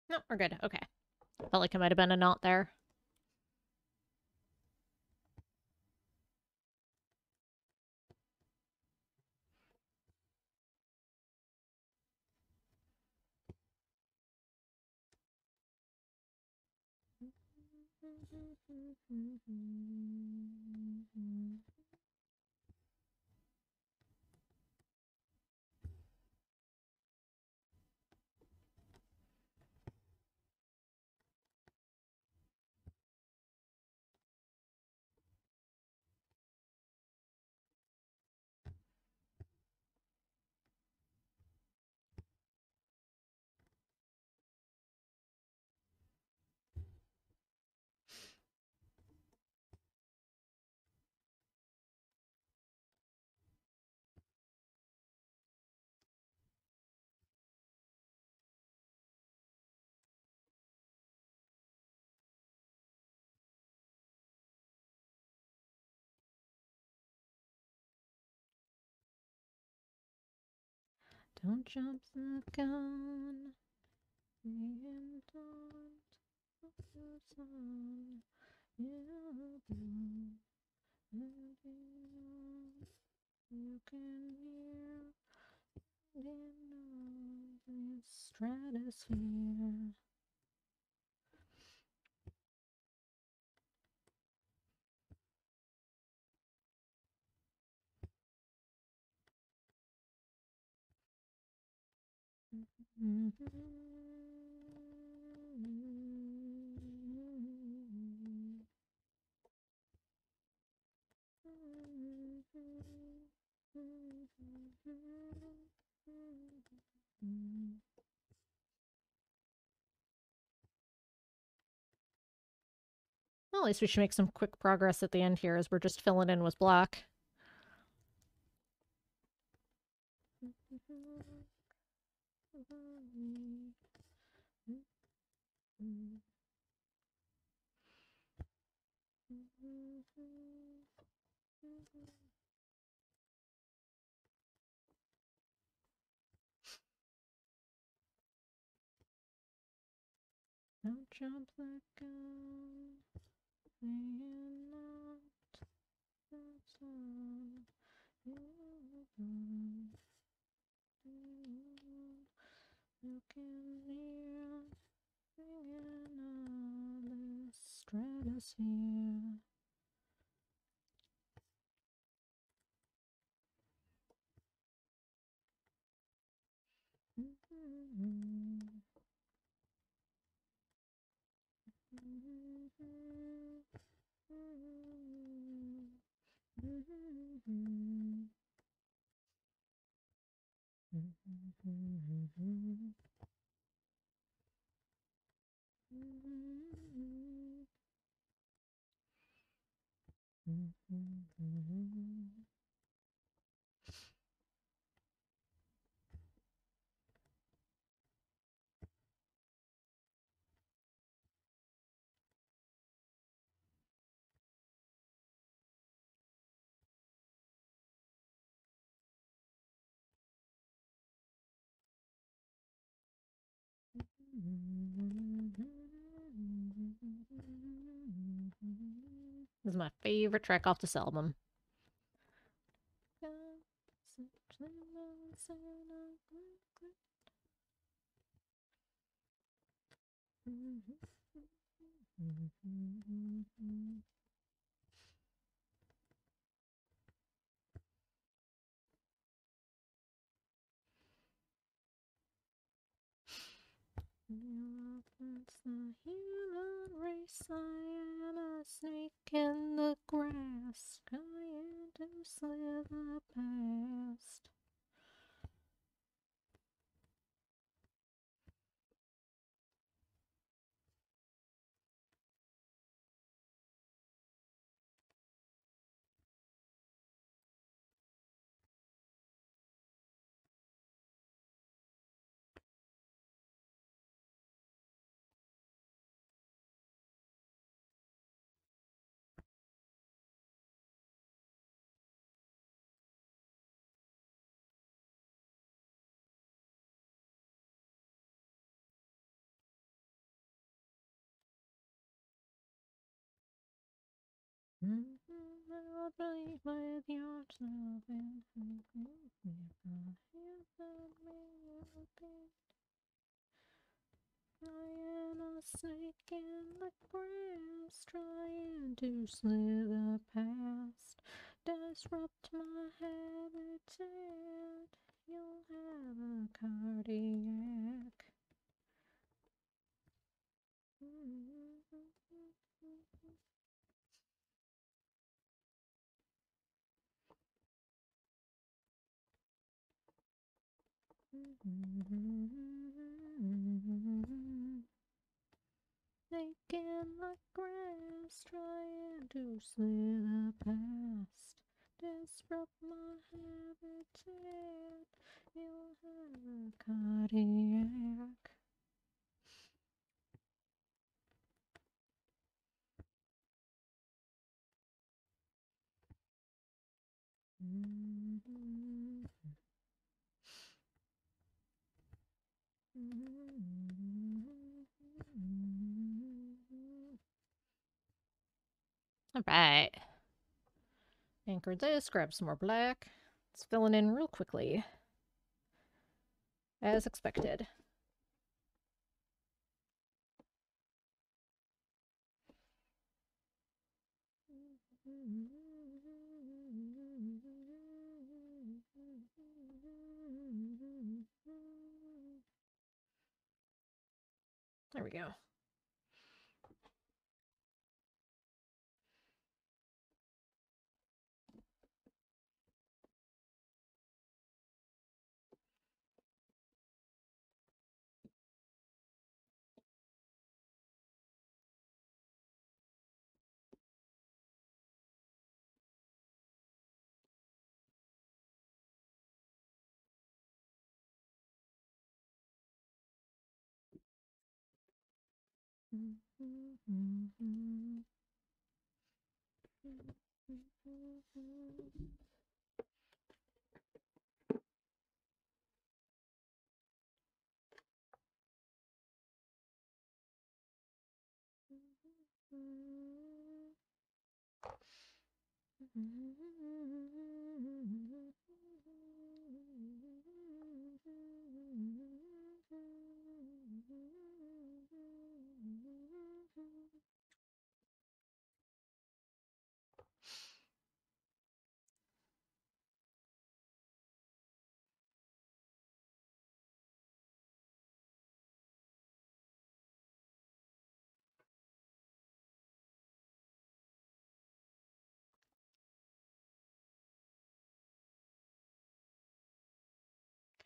No, we're good. Okay. Felt like it might have been a knot there. Don't jump the gun. You can hear the noise stratosphere. Well, at least we should make some quick progress at the end here as we're just filling in with black. Don't jump the gun, and not the sun. You can hear the stratosphere. This is my favorite track off this album. It's the human race. I am a snake in the grass, trying to slither past. I'll believe with yourself and I am a snake in the grass, trying to slither past. Disrupt my habitat, you'll have a cardiac. Snake in the grass, trying to slither past. Disrupt my habitat, you'll have a cardiac. All right. Anchor this, grab some more black. It's filling in real quickly. As expected. we go.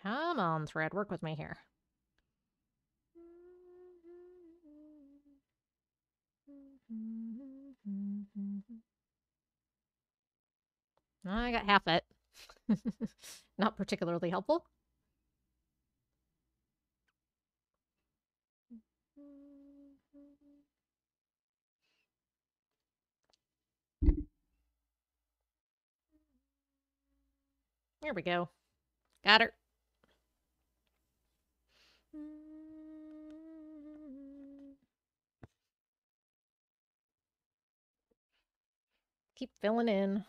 Come on, thread, work with me here. I got half it. Not particularly helpful. Here we go. Got her. Keep filling in.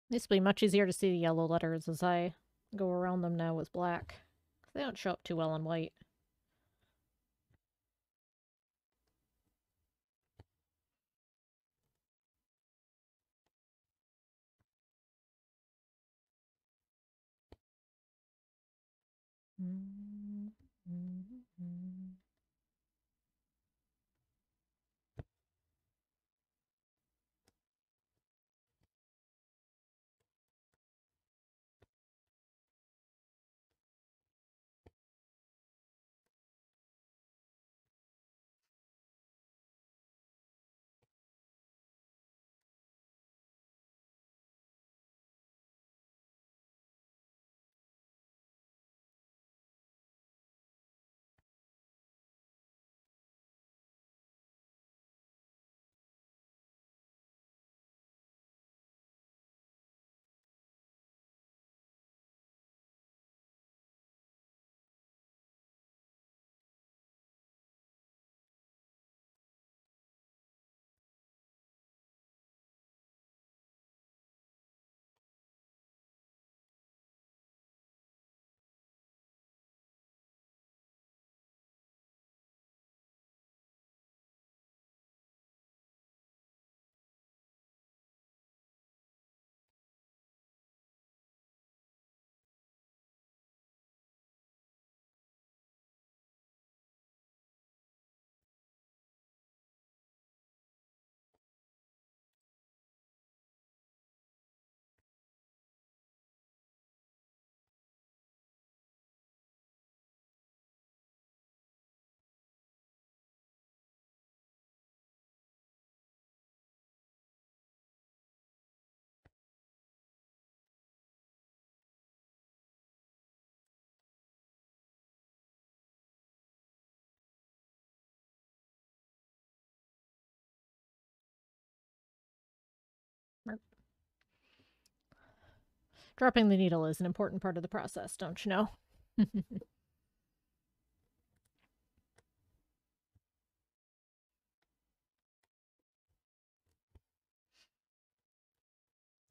This will be much easier to see the yellow letters as I go around them now with black. They don't show up too well in white. Dropping the needle is an important part of the process, don't you know? At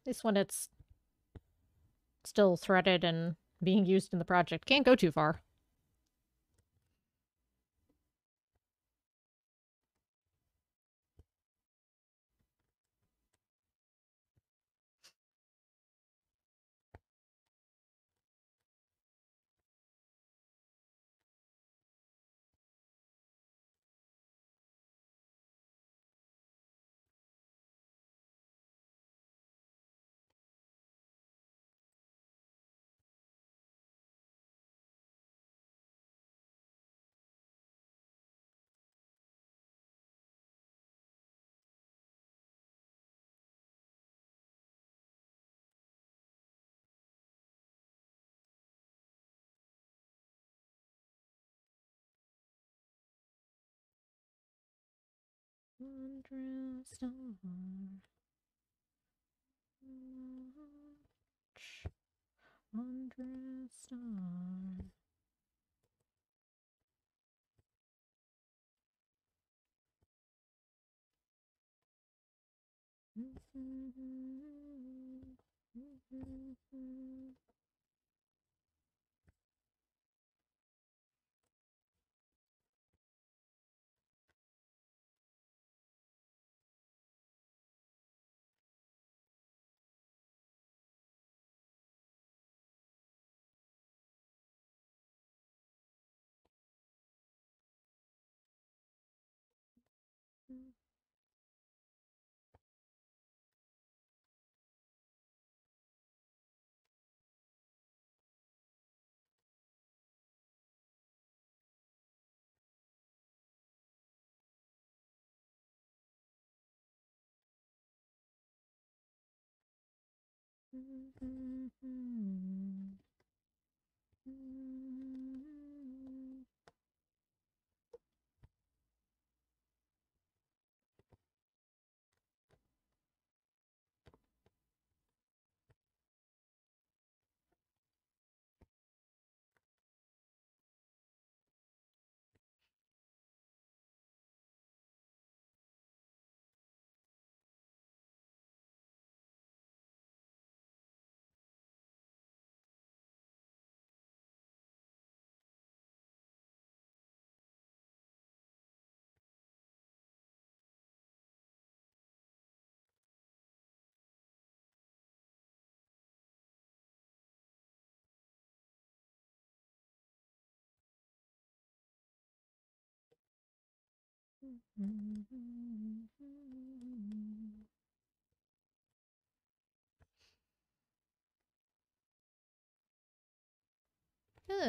least when it's still threaded and being used in the project. Can't go too far. Wondrous star. Wondrous star.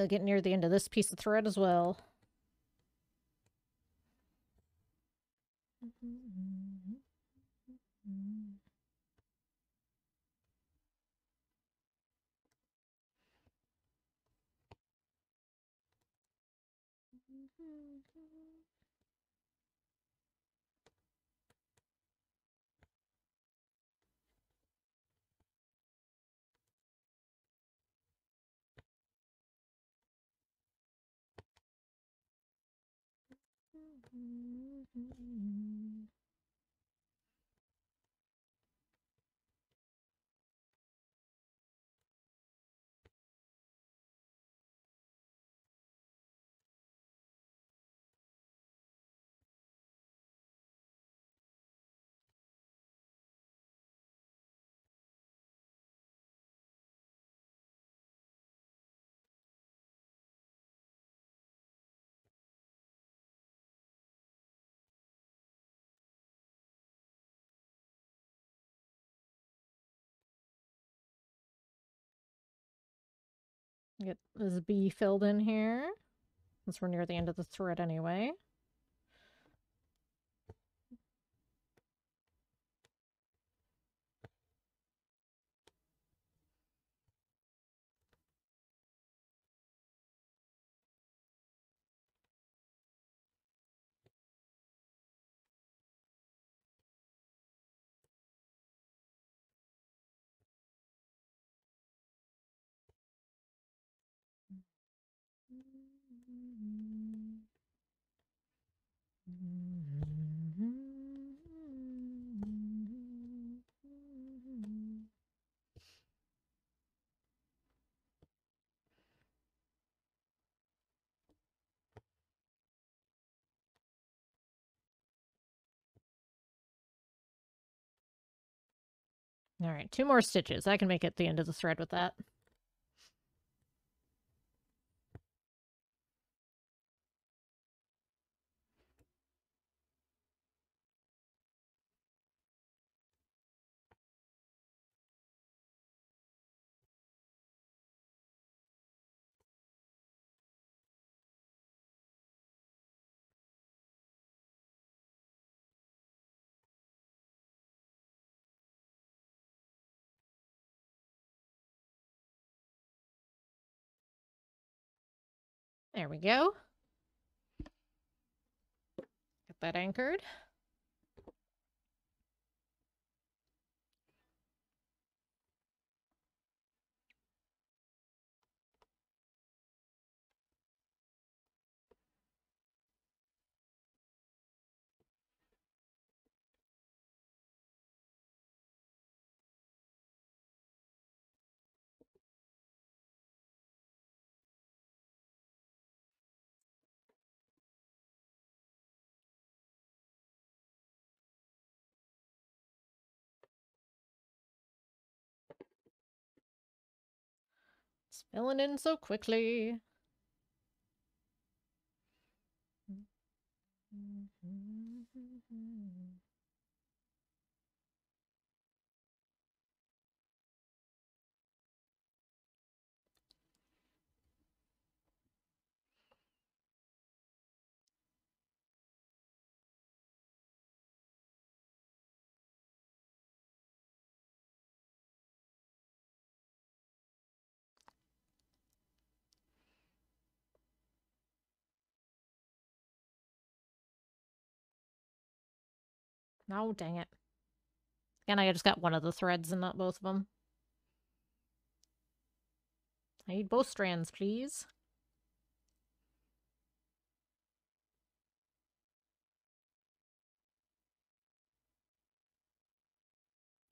Getting near the end of this piece of thread as well. Get this B filled in here, since we're near the end of the thread anyway. All right, 2 more stitches. I can make it the end of the thread with that. There we go. Get that anchored. It's filling in so quickly. Oh, dang it. And I just got one of the threads and not both of them. I need both strands, please.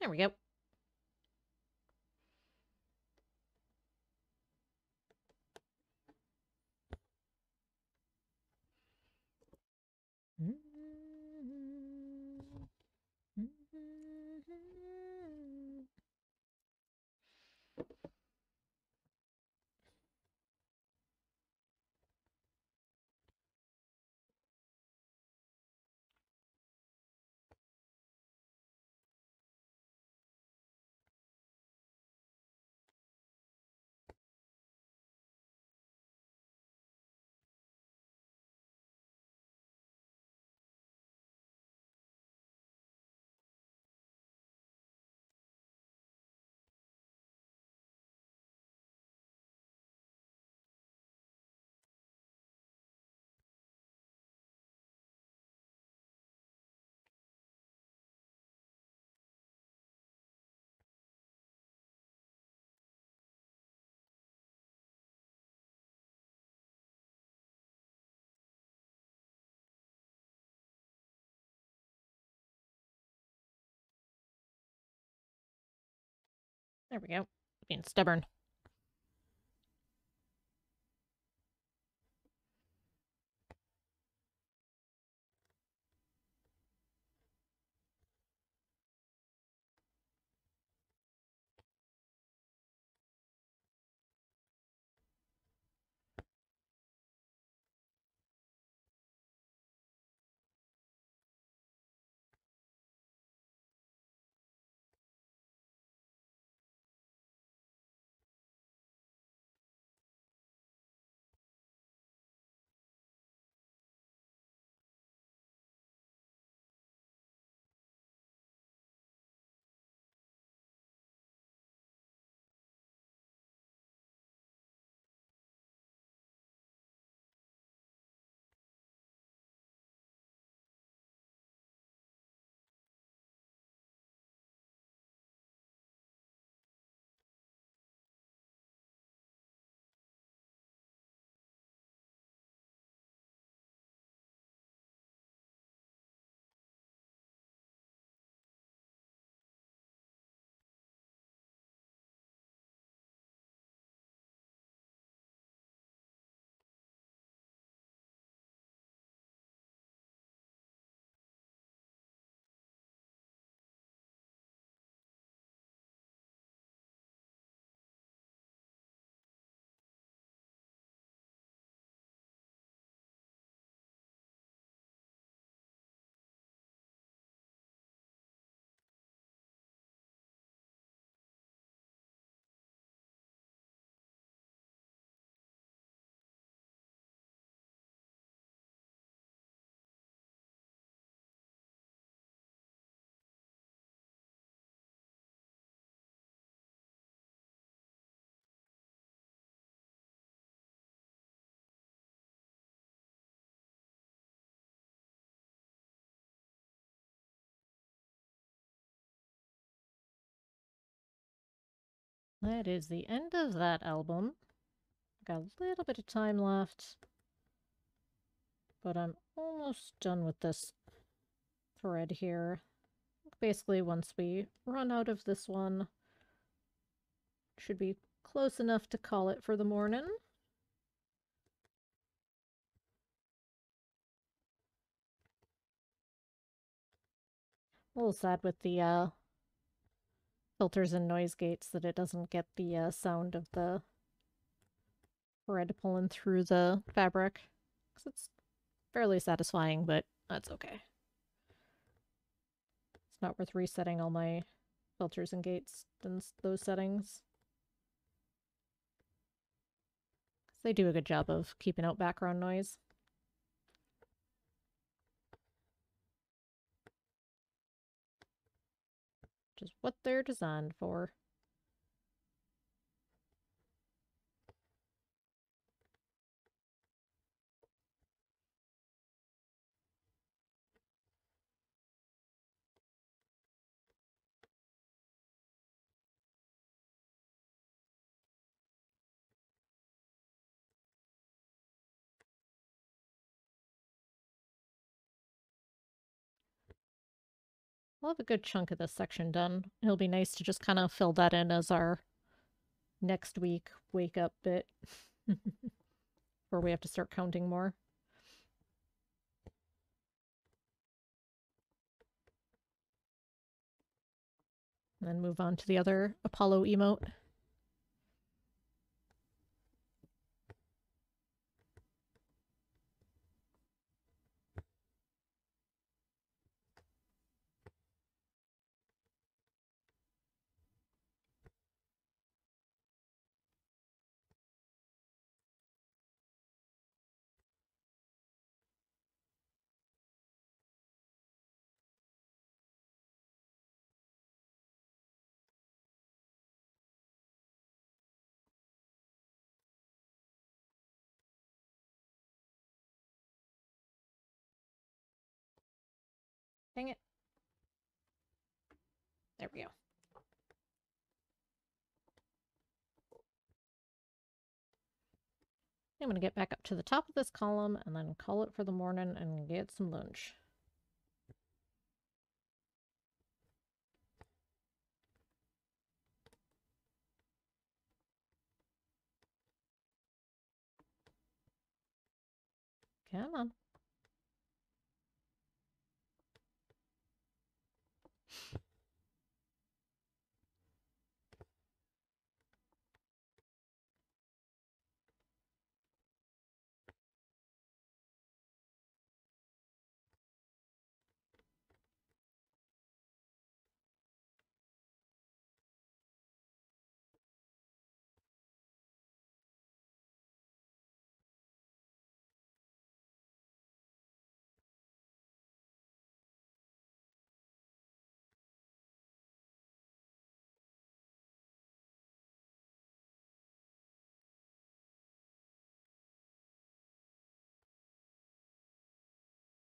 There we go. There we go. Being stubborn. That is the end of that album. Got a little bit of time left, but I'm almost done with this thread here. Basically, once we run out of this one, should be close enough to call it for the morning. A little sad with the filters and noise gates that it doesn't get the sound of the thread pulling through the fabric. Because it's fairly satisfying, but that's okay. It's not worth resetting all my filters and gates and those settings. They do a good job of keeping out background noise. Which is what they're designed for. We'll have a good chunk of this section done. It'll be nice to just kind of fill that in as our next week wake up bit. Where we have to start counting more. And then move on to the other Apollo emote. Dang it. There we go. I'm going to get back up to the top of this column and then call it for the morning and get some lunch. Come on.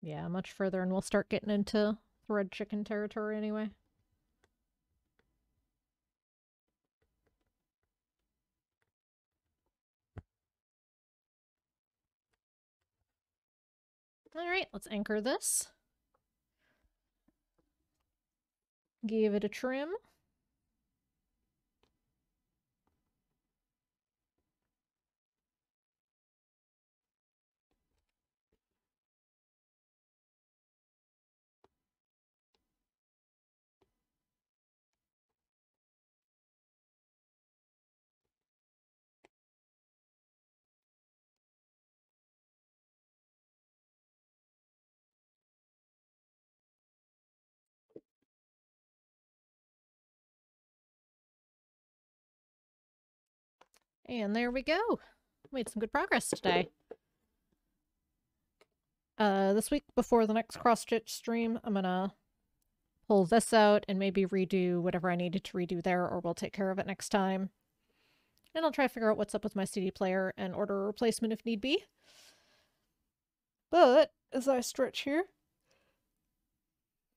Yeah, much further and we'll start getting into thread chicken territory anyway. Alright, let's anchor this. Give it a trim. And there we go. Made some good progress today. This week before the next cross-stitch stream, I'm gonna pull this out and maybe redo whatever I needed to redo there, or we'll take care of it next time. And I'll try to figure out what's up with my CD player and order a replacement if need be. But, as I stretch here,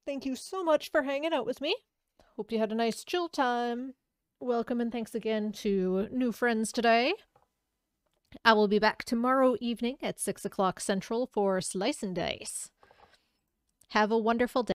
thank you so much for hanging out with me. Hope you had a nice chill time. welcome and thanks again to new friends today. I will be back tomorrow evening at 6 o'clock Central for Slice and Dice. Have a wonderful day.